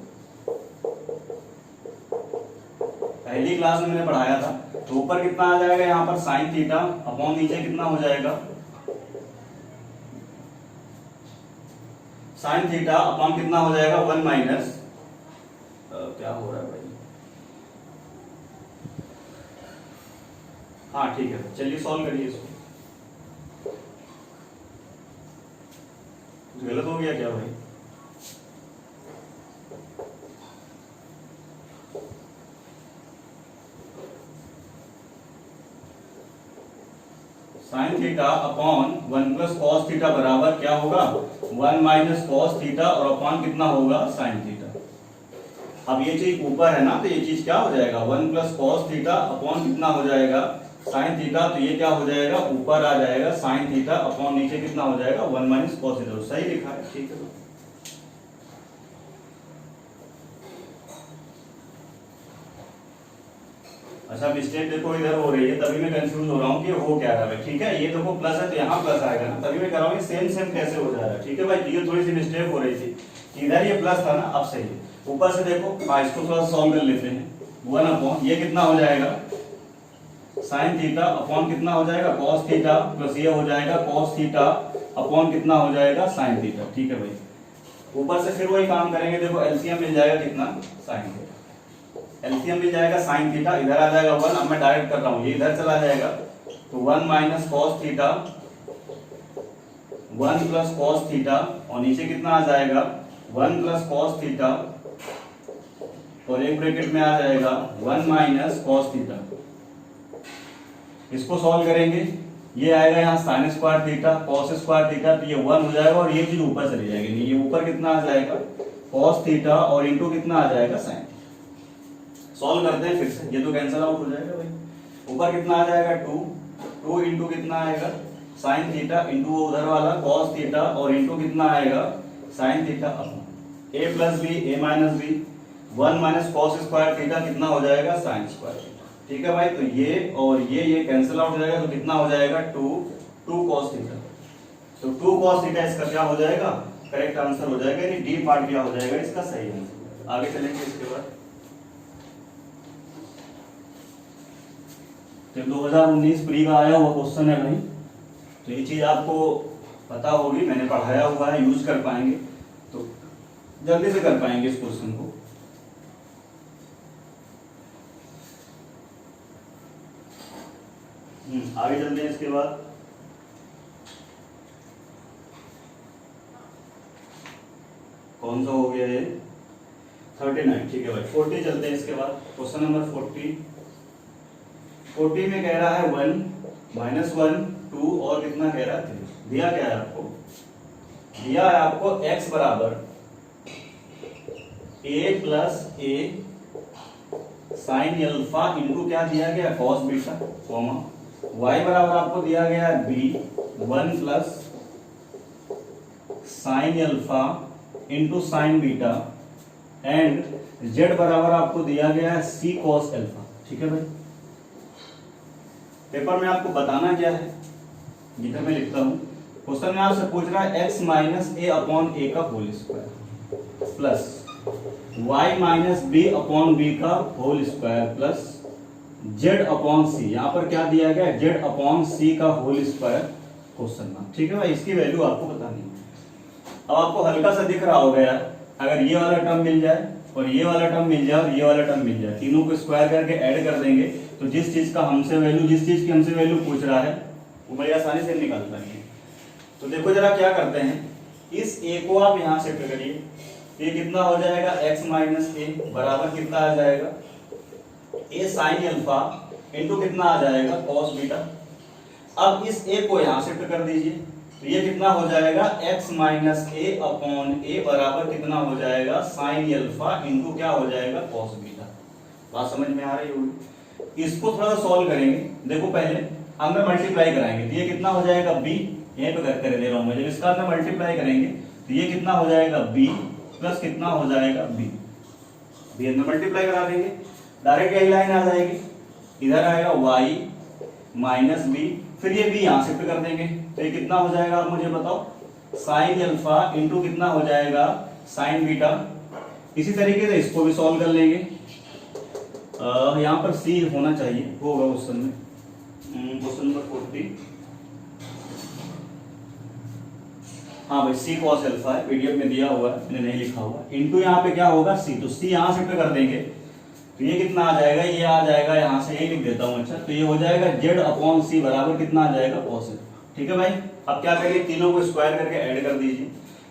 पहली क्लास में मैंने पढ़ाया था। तो ऊपर कितना आ जाएगा, यहाँ पर साइन थीटा अपॉन नीचे कितना हो जाएगा, साइन थीटा अपॉन कितना हो जाएगा 1 माइनस, क्या हो रहा है भाई, हाँ ठीक है, चलिए सॉल्व करिए इसको। गलत हो गया क्या भाई, sign theta upon 1 plus cos theta बराबर क्या होगा, 1 माइनस कॉस थीटा और अपॉन कितना होगा साइन थीटा। अब ये चीज ऊपर है ना, तो ये चीज क्या हो जाएगा, 1 प्लस कॉस थीटा अपॉन कितना हो जाएगा साइन थीटा। तो ये क्या हो जाएगा, ऊपर आ जाएगा साइन थीटा अपॉन नीचे कितना हो जाएगा 1 माइनस कॉस थीटा। तो सही लिखा है, ठीक है। अच्छा मिस्टेक देखो इधर हो रही है, तभी मैं कंफ्यूज हो रहा हूँ कि हो क्या रहा है। ठीक है, ये देखो प्लस है तो यहाँ प्लस आएगा ना, तभी मैं कह रहा हूँ सेम कैसे हो जा रहा है। ठीक है भाई, ये थोड़ी सी मिस्टेक हो रही थी, इधर ये प्लस था ना, अब सही है। ऊपर से देखो, इसको थोड़ा सॉल्व कर लेते हैं। 1 अपॉन ये कितना हो जाएगा साइन थीटा अपॉन कितना हो जाएगा कॉस थीटा प्लस ये हो जाएगा कॉस थीटा अपॉन कितना हो जाएगा साइन थीटा। ठीक है भाई, ऊपर से फिर वही काम करेंगे। देखो एलसीएम मिल जाएगा कितना, साइन थीटा, एलसीएम मिल जाएगा साइन थीटा, इधर आ जाएगा 1। अब मैं डायरेक्ट कर रहा हूँ, ये इधर चला जाएगा तो 1 minus cos theta 1 plus cos theta और नीचे कितना आ जाएगा 1 प्लस कॉस थीटा और एक ब्रैकेट में आ जाएगा 1 माइनस कॉस थीटा। इसको सॉल्व करेंगे, ये आएगा यहाँ sign square theta cos square theta, तो ये 1 हो जाएगा और ये चीज ऊपर चली जाएगी। ये ऊपर कितना आ जाएगा कॉस थीटा और इंटू कितना आ जाएगा साइन। सॉल्व करते हैं फिर से, ये तो कैंसिल आउट हो जाएगा भाई। ऊपर कितना आ जाएगा 2 इंटू कितना आएगा साइन थीटा इंटू उधर वाला कॉस थीटा और इंटू कितना आएगा sine theta upon A plus B A minus B 1 minus cos square theta कितना हो जाएगा साइन स्क्वायर थीटा। ठीक है भाई, तो ये और ये कैंसिल आउट हो जाएगा, तो कितना हो जाएगा 2 cos थीटा। तो 2 cos थीटा इसका क्या हो जाएगा, करेक्ट आंसर हो जाएगा, यानी डी पार्ट क्या हो जाएगा इसका सही आंसर। आगे चलेंगे इसके बाद। तो 2019 प्री का आया हुआ क्वेश्चन है भाई, तो ये चीज आपको पता होगी, मैंने पढ़ाया हुआ है, यूज कर पाएंगे तो जल्दी से कर पाएंगे इस क्वेश्चन को। आगे चलते हैं इसके बाद। कौन सा हो गया ये 39। ठीक है भाई, 40 चलते हैं इसके बाद। क्वेश्चन नंबर 40 में कह रहा है 1 माइनस 1 2 और कितना कह रहा है 3। दिया क्या है आपको, दिया है आपको x बराबर a plus a sine alpha into क्या दिया गया कॉस बीटा, कॉमा y बराबर आपको दिया गया है b 1 plus sine alpha into sine beta and z बराबर आपको दिया गया है c cos अल्फा। ठीक है भाई, पेपर में आपको बताना क्या है, जिधर मैं लिखता हूं क्वेश्चन में आपसे पूछ रहा है x minus a upon a का whole square plus y minus b upon b का whole square plus Z upon C, यहाँ पर क्या दिया गया, जेड अपॉन सी का होल स्क्वायर क्वेश्चन मार्क। ठीक है भाई, इसकी वैल्यू आपको बतानी है। अब आपको हल्का सा दिख रहा होगा यार, अगर ये वाला टर्म मिल जाए और ये वाला टर्म मिल जाए और ये वाला टर्म मिल जाए, तीनों को स्क्वायर करके ऐड कर देंगे तो जिस चीज की हमसे वैल्यू पूछ रहा है वो बड़ी आसानी से निकाल पाएंगे। तो देखो जरा क्या करते हैं, इस ए को आप यहाँ शिफ्ट करिए, ये कितना हो जाएगा x माइनस ए बराबर कितना आ जाएगा, ए साइन अल्फा इंटू कितना आ जाएगा कॉस बीटा। अब इस ए को यहाँ शिफ्ट कर दीजिए तो ये कितना हो जाएगा x माइनस ए अपॉन ए बराबर कितना हो जाएगा साइन अल्फा इंटू क्या हो जाएगा कॉस बीटा। बात समझ में आ रही होगी। इसको थोड़ा सा सॉल्व करेंगे। देखो पहले अंदर मल्टीप्लाई कराएंगे तो ये कितना हो जाएगा b, यहीं पे कर दे रहा हूं मैं, जब इसका अंदर मल्टीप्लाई करेंगे तो ये कितना हो जाएगा b प्लस कितना हो जाएगा b, b अंदर मल्टीप्लाई करा देंगे, डायरेक्ट यही लाइन आ जाएगी, इधर आएगा y माइनस b, फिर ये b यहां शिफ्ट कर देंगे तो ये कितना हो जाएगा, आप मुझे बताओ, साइन अल्फा इंटू कितना हो जाएगा साइन बीटा। इसी तरीके से इसको भी सॉल्व कर लेंगे। यहाँ पर c होना चाहिए, होगा क्वेश्चन में, क्वेश्चन नंबर 40। हाँ भाई c cos अल्फा है, पीडीएफ में दिया हुआ है, मैंने नहीं लिखा हुआ, इंटू यहाँ पे क्या होगा c, तो c यहाँ शिफ्ट कर देंगे तो ये कितना आ जाएगा, ये आ जाएगा, यहाँ से यही लिख देता हूँ। अच्छा तो ये हो जाएगा जेड अपॉन सी बराबर कितना आ जाएगा cos अल्फा। ठीक है भाई, अब क्या करेंगे, तीनों को स्क्वायर करके ऐड कर दीजिए।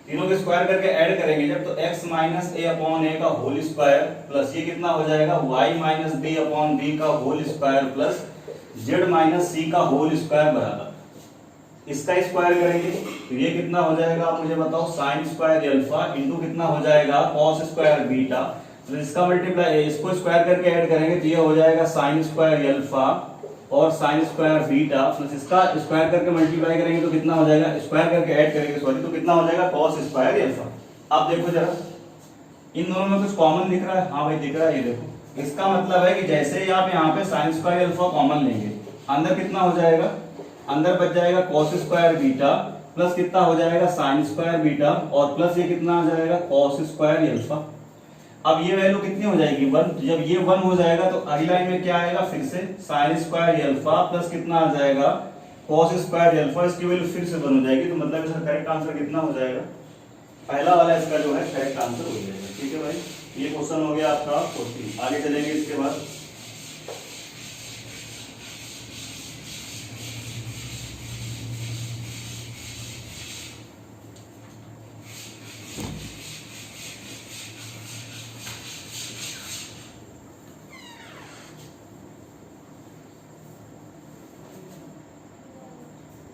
तीनों को स्क्वायर करके ऐड करेंगे जब तो x minus A upon A का होल स्क्वायर प्लस ये कितना हो जाएगा y minus B upon B का whole square plus z minus C का होल स्क्वायर बराबर इसका स्क्वायर करेंगे तो ये कितना हो जाएगा, आप मुझे बताओ, साइन स्क्वायर अल्फा इंटू कितना हो जाएगा कॉस स्क्वायर बीटा। तो इसका मल्टीप्लाई, इसको स्क्वायर करके ऐड करेंगे तो ये हो जाएगा साइन स्क्वायर अल्फा और साइन स्क्वायर बीटा प्लस इसका स्क्वायर करके मल्टीप्लाई करेंगे तो कितना हो जाएगा, स्क्वायर करके ऐड करेंगे सॉरी, तो कितना हो जाएगा कॉस स्क्वायर अल्फा। अब देखो जरा इन दोनों में कुछ कॉमन दिख रहा है, हाँ भाई दिख रहा है, ये देखो, इसका मतलब है कि जैसे ही आप यहाँ पे साइन स्क्वायर अल्फा कॉमन लेंगे, अंदर कितना हो जाएगा, अंदर बच जाएगा कॉस स्क्वायर बीटा प्लस कितना हो जाएगा साइन स्क्वायर बीटा और प्लस ये कितना आ जाएगा कॉस स्क्वायर अल्फा। अब ये वैल्यू कितनी हो जाएगी 1, जब ये 1 हो जाएगा तो अगली लाइन में क्या आएगा, फिर से साइन स्क्वायर अल्फा प्लस कितना आ जाएगा कॉस स्क्वायर अल्फा, इसकी वैल्यू फिर से 1 हो जाएगी। तो मतलब इसका करेक्ट आंसर कितना हो जाएगा, पहला वाला इसका जो है करेक्ट आंसर हो जाएगा। ठीक है भाई, ये क्वेश्चन हो गया आपका 40। आगे चलेंगे इसके बाद,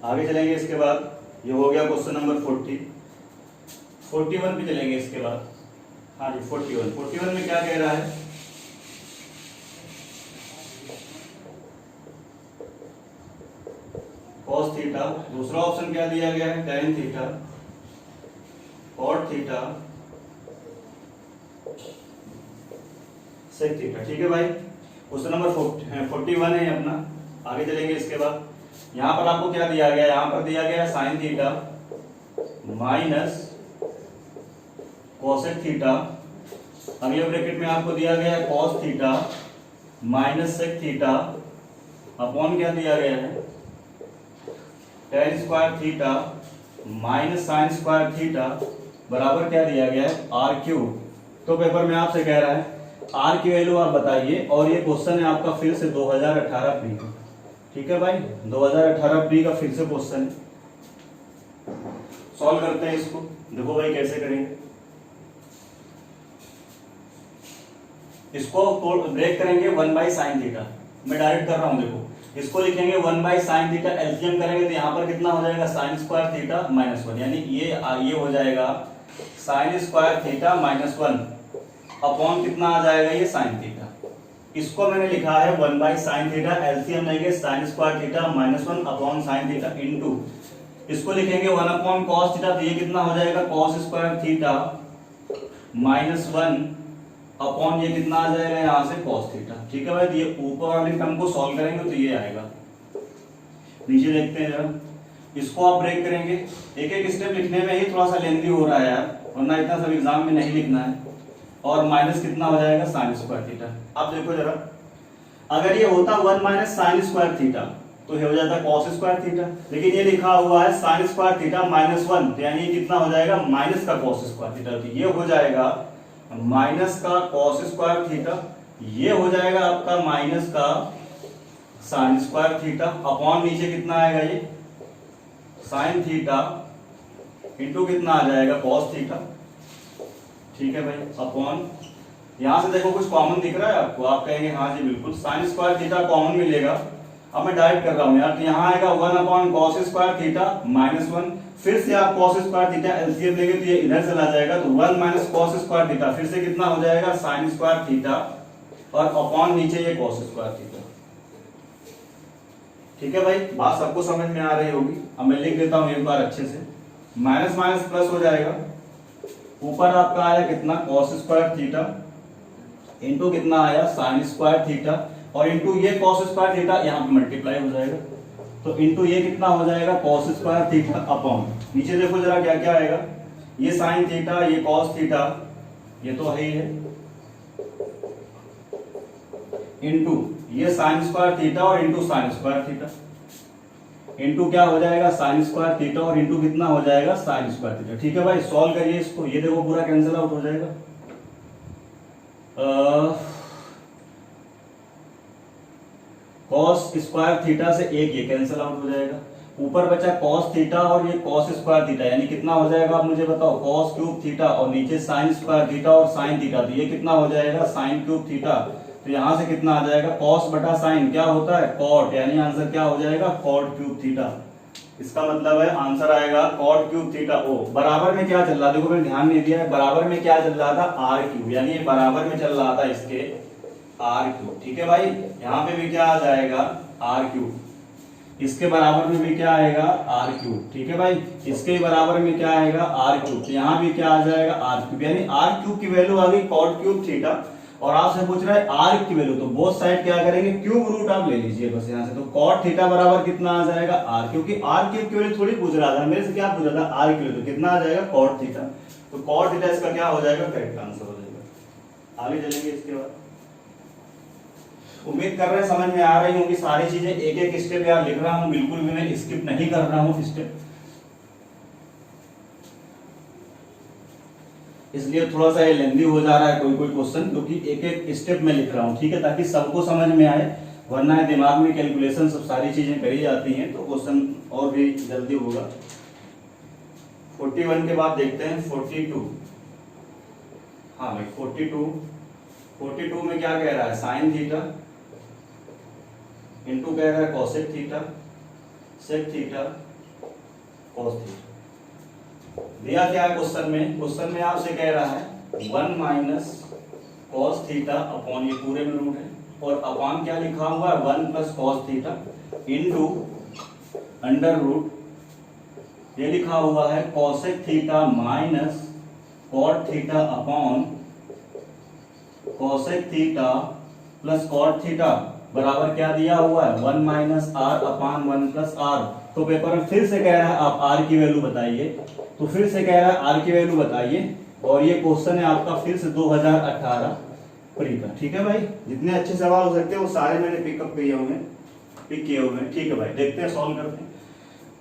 आगे चलेंगे इसके बाद, ये हो गया क्वेश्चन नंबर 40। 41 पे चलेंगे इसके बाद। हाँ जी 41 में क्या कह रहा है, cos थीटा, दूसरा ऑप्शन क्या दिया गया है tan theta, cot theta, sec theta. ठीक है भाई, क्वेश्चन नंबर 41 है अपना। आगे चलेंगे इसके बाद, यहाँ पर आपको क्या दिया गया, यहाँ पर दिया गया sine theta minus cosec theta, अगले ब्रैकेट में आपको दिया गया है cos theta minus sec theta upon क्या दिया गया है tan square theta minus sine square theta बराबर क्या दिया गया है r क्यूब। तो पेपर में आपसे कह रहा है r की वैल्यू आप बताइए, और ये क्वेश्चन है आपका फिर से 2018 प्री का। ठीक है भाई, 2018 प्री का फिर से क्वेश्चन है, सॉल्व करते हैं इसको। देखो भाई कैसे करेंगे, इसको ब्रेक करेंगे 1 बाई साइन थीटा, मैं डायरेक्ट कर रहा हूं, देखो इसको लिखेंगे 1 बाई साइन थीटा, एलसीएम करेंगे तो यहाँ पर कितना हो जाएगा साइन स्क्वायर थीटा माइनस 1, यानी ये हो जाएगा sign square theta minus 1 upon कितना आ जाएगा ये साइन थीटा। इसको मैंने लिखा है 1 बाई साइन थीटा, एलसीएम लेंगे sign square theta minus 1 upon sine theta into इसको लिखेंगे 1 अपॉन कॉस थीटा, तो ये कितना हो जाएगा cos square theta minus 1 upon ये कितना आ जाएगा यहाँ से कॉस थीटा। ठीक है भाई, तो ये ऊपर वाले टर्म को सॉल्व करेंगे तो ये आएगा। नीचे देखते हैं जरा, इसको आप ब्रेक करेंगे, एक एक स्टेप लिखने में ही थोड़ा सा लेंथी हो रहा है यार, वरना इतना सब एग्जाम में नहीं लिखना है। और माइनस कितना हो जाएगा साइन स्क्वायर थीटा। अब देखो जरा, अगर ये होता 1 माइनस साइन स्क्वायर थीटा तो ये हो जाता कॉस स्क्वायर थीटा, लेकिन ये लिखा हुआ है साइन स्क्वायर थीटा -1, तो यानी कितना हो जाएगा माइनस का कॉस स्क्वायर थीटा, तो ये हो जाएगा माइनस का कॉस स्क्वायर थीटा, ये हो जाएगा आपका माइनस का साइन स्क्वायर थीटा अपॉन नीचे कितना आएगा ये साइन थीटा इंटू कितना आ जाएगा कॉस थीटा। ठीक है भाई, अपॉन यहां से देखो कुछ कॉमन दिख रहा है आपको, आप कहेंगे हाँ जी बिल्कुल साइन स्क्वायर थीटा कॉमन मिलेगा। अब मैं डायरेक्ट कर रहा हूं यार, तो यहाँ आएगा 1 अपॉन कॉस स्क्वायर थीटा -1, फिर से आप कॉस स्क्वायर थीटा एलसीएम लेंगे तो ये इधर चला जाएगा, तो 1 माइनस कॉस स्क्वायर थीटा फिर से कितना हो जाएगा साइन स्क्वायर थीटा और अपॉन नीचे ये कॉस स्क्वायर थीटा। ठीक है भाई, बात सबको समझ में आ रही होगी। अब मैं लिख देता हूं एक बार अच्छे से, माइनस माइनस प्लस हो जाएगा, ऊपर आपका आया कितना कॉस स्क्वायर थीटा इंटू कितना आया साइन स्क्वायर थीटा और इंटू ये कॉस स्क्वायर थीटा यहाँ पे मल्टीप्लाई हो जाएगा, तो इंटू ये कितना हो जाएगा कॉस स्क्वायर थीटा अपॉन नीचे देखो जरा क्या क्या आएगा, ये साइन थीटा ये कॉस थीटा ये तो है ही है, इंटू ये साइन स्क्वायर थीटा और into sine square theta, into क्या हो जाएगा साइन स्क्वायर थीटा और इंटू कितना हो जाएगा साइन स्क्वायर थीटा। ठीक है भाई, सॉल्व करिए इसको, ये देखो पूरा कैंसिल आउट हो जाएगा। कॉस स्क्वायर थीटा से एक ये कैंसिल आउट हो जाएगा, ऊपर बचा कॉस थीटा और ये कॉस स्क्वायर थीटा, यानी कितना हो जाएगा आप मुझे बताओ कॉस क्यूब थीटा और नीचे साइन स्क्वायर थीटा और साइन थीटा, तो ये कितना हो जाएगा साइन क्यूब थीटा, तो यहां से कितना आ जाएगा कॉस बटा साइन क्या होता है कॉट, यानी आंसर क्या हो जाएगा कॉट क्यूब थीटा। इसका मतलब है आंसर आएगा कॉट क्यूब थीटा। ओ बराबर में क्या चल रहा है, देखो मैंने ध्यान नहीं दिया है, बराबर में क्या चल रहा था आर क्यूब, यानी ये बराबर में चल रहा था इसके आर क्यूब। ठीक है भाई, यहाँ पे भी क्या आ जाएगा आर क्यूब, इसके बराबर में भी क्या आएगा आर क्यूब। ठीक है भाई, इसके बराबर में क्या आएगा आर क्यूब, तो यहाँ भी क्या आ जाएगा आर क्यूब, यानी आर क्यूब की वैल्यू आ गई कॉट क्यूब थीटा और आपसे पूछ रहा है आर की वैल्यू, तो बोथ साइड क्या करेंगे क्यूब रूट आप ले लीजिए बस यहाँ से, तो कॉट थीटा बराबर कितना आ जाएगा आर, क्योंकि आर क्यूब की वैल्यू थोड़ी पूछ रहा था मेरे से, क्या पूछ रहा था आर की वैल्यू, तो कितना आ जाएगा कॉट थीटा, तो कॉट थीटा इसका क्या हो जाएगा करेक्ट आंसर हो जाएगा। आगे चलेंगे इसके बाद, उम्मीद कर रहे हैं समझ में आ रही होंगी सारी चीजें, एक एक स्टेप यार लिख रहा हूँ, बिल्कुल भी मैं स्किप नहीं कर रहा हूँ स्टेप, इसलिए थोड़ा सा ये लेंथी हो जा रहा है कोई कोई क्वेश्चन, क्योंकि एक एक स्टेप में लिख रहा हूँ। ठीक है, ताकि सबको समझ में आए, वरना दिमाग में कैलकुलेशन सब सारी चीजें करी जाती हैं तो क्वेश्चन और भी जल्दी होगा। 41 के बाद देखते हैं 42। हाँ भाई 42 में क्या कह रहा है साइन थीटा इंटू कह रहा है cosec theta sec theta cos theta. दिया क्या है क्वेश्चन में आपसे कह रहा है 1 माइनस कॉस थीटा अपॉन ये पूरे में रूट है और अपॉन क्या लिखा हुआ है 1 plus cos theta into under root ये लिखा हुआ है cosec theta minus cot theta upon cosec theta plus cot theta बराबर क्या दिया हुआ है 1 minus R upon 1 plus R. तो पेपर में फिर से कह रहा है आप आर की वैल्यू बताइए, तो फिर से कह रहा है आर की वैल्यू बताइए, और ये क्वेश्चन है आपका फिर से 2018 प्री का। ठीक है भाई, जितने अच्छे सवाल हो सकते हैं वो सारे मैंने पिक किए हुए हैं। ठीक है भाई, देखते हैं सॉल्व करते हैं।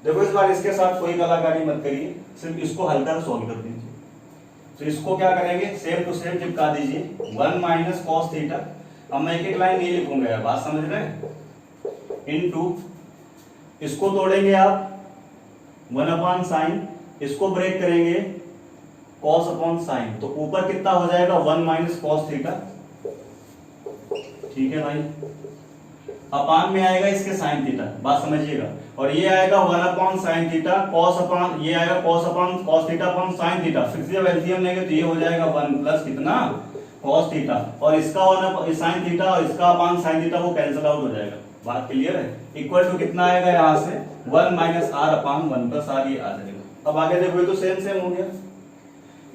देखो इस बार इसके साथ कोई कलाकारी मत करिए, सिर्फ इसको हल्का सॉल्व कर दीजिए। तो इसको क्या करेंगे सेम टू सेम चिपका दीजिए 1 माइनस कॉस थीटा, अब मैं एक एक लाइन नहीं लिखूंगा यार, बात समझ रहे हैं, इनटू इसको तोड़ेंगे आप 1 अपॉन साइन, इसको ब्रेक करेंगे कॉस अपॉन साइन, तो ऊपर कितना हो जाएगा 1 माइनस कॉस थीटा। ठीक है भाई, अपान में आएगा इसके साइन थीटा, बात समझिएगा, और ये आएगा 1 upon sine theta cos upon ये आएगा cos upon cos theta upon sine theta, फिर से जब एलसीएम लेंगे तो ये हो जाएगा 1 प्लस कितना कॉस थीटा, और इसका 1 साइन थीटा और इसका अपॉन साइन थीटा वो कैंसिल आउट हो जाएगा। बात क्लियर है, इक्वल टू कितना आएगा यहाँ से 1 minus R upon 1 plus R, ये आ जाएगा। अब आगे देखो ये तो सेम हो गया,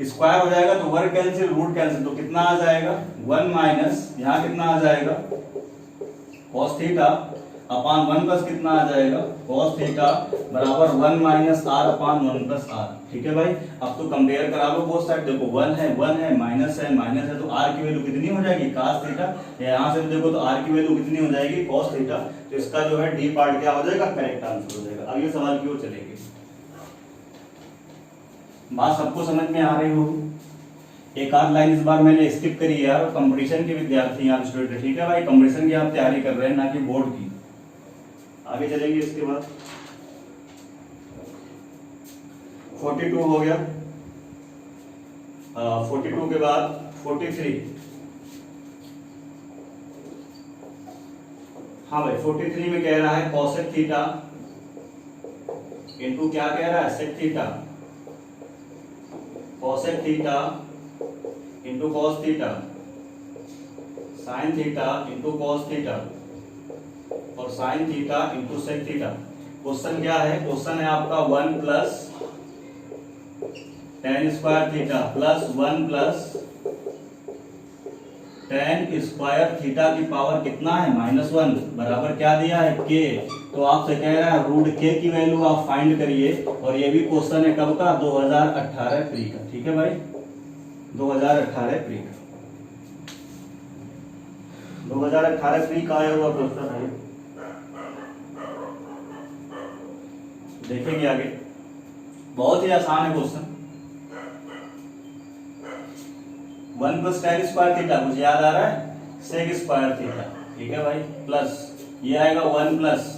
स्क्वायर हो जाएगा तो वर्ग कैंसिल रूट कैंसिल, तो कितना आ जाएगा 1 माइनस यहाँ कितना आ जाएगा कॉस थीटा अपान 1 प्लस कितना आ जाएगा cos थीटा बराबर 1 minus R upon 1 plus R. ठीक है भाई, अब तो कंपेयर करा लो बोथ साइड, देखो 1 है माइनस है तो आर की वैल्यू कितनी हो जाएगी cos थीटा, यहाँ से भी देखो तो आर की वैल्यू कितनी हो जाएगी cos थीटा। तो इसका जो है डी पार्ट क्या हो जाएगा, करेक्ट आंसर हो जाएगा। अगले सवाल की ओर चलेंगे। बात सबको समझ में आ रही होगी। एक आध लाइन इस बार मैंने स्किप करी है यार, कंपटीशन के विद्यार्थी आप स्टूडेंट, ठीक है भाई, कंपटीशन की आप तैयारी कर रहे हैं ना कि बोर्ड की। आगे चलेंगे इसके बाद 42 हो गया, 42 के बाद 43। हाँ भाई 43 में कह रहा है cosec थीटा इनटू क्या कह रहा है sec theta, cosec theta into cos theta, sine theta into cos theta और sine theta into sec theta. Question क्या है, क्वेश्चन है आपका 1 plus tan square theta plus 1 plus tan square theta की पावर कितना है -1 बराबर क्या दिया है के। तो आपसे कह रहा है रूट के की वैल्यू आप फाइंड करिए, और ये भी क्वेश्चन है कब का, 2018 प्री का। ठीक है भाई, 2018 प्री का, 2018 प्री का आया हुआ क्वेश्चन है, देखेंगे आगे। बहुत ही आसान है question. 1 plus tan square theta मुझे याद आ रहा है सेक स्क्वायर थीटा, ठीक है भाई, प्लस ये आएगा 1 प्लस,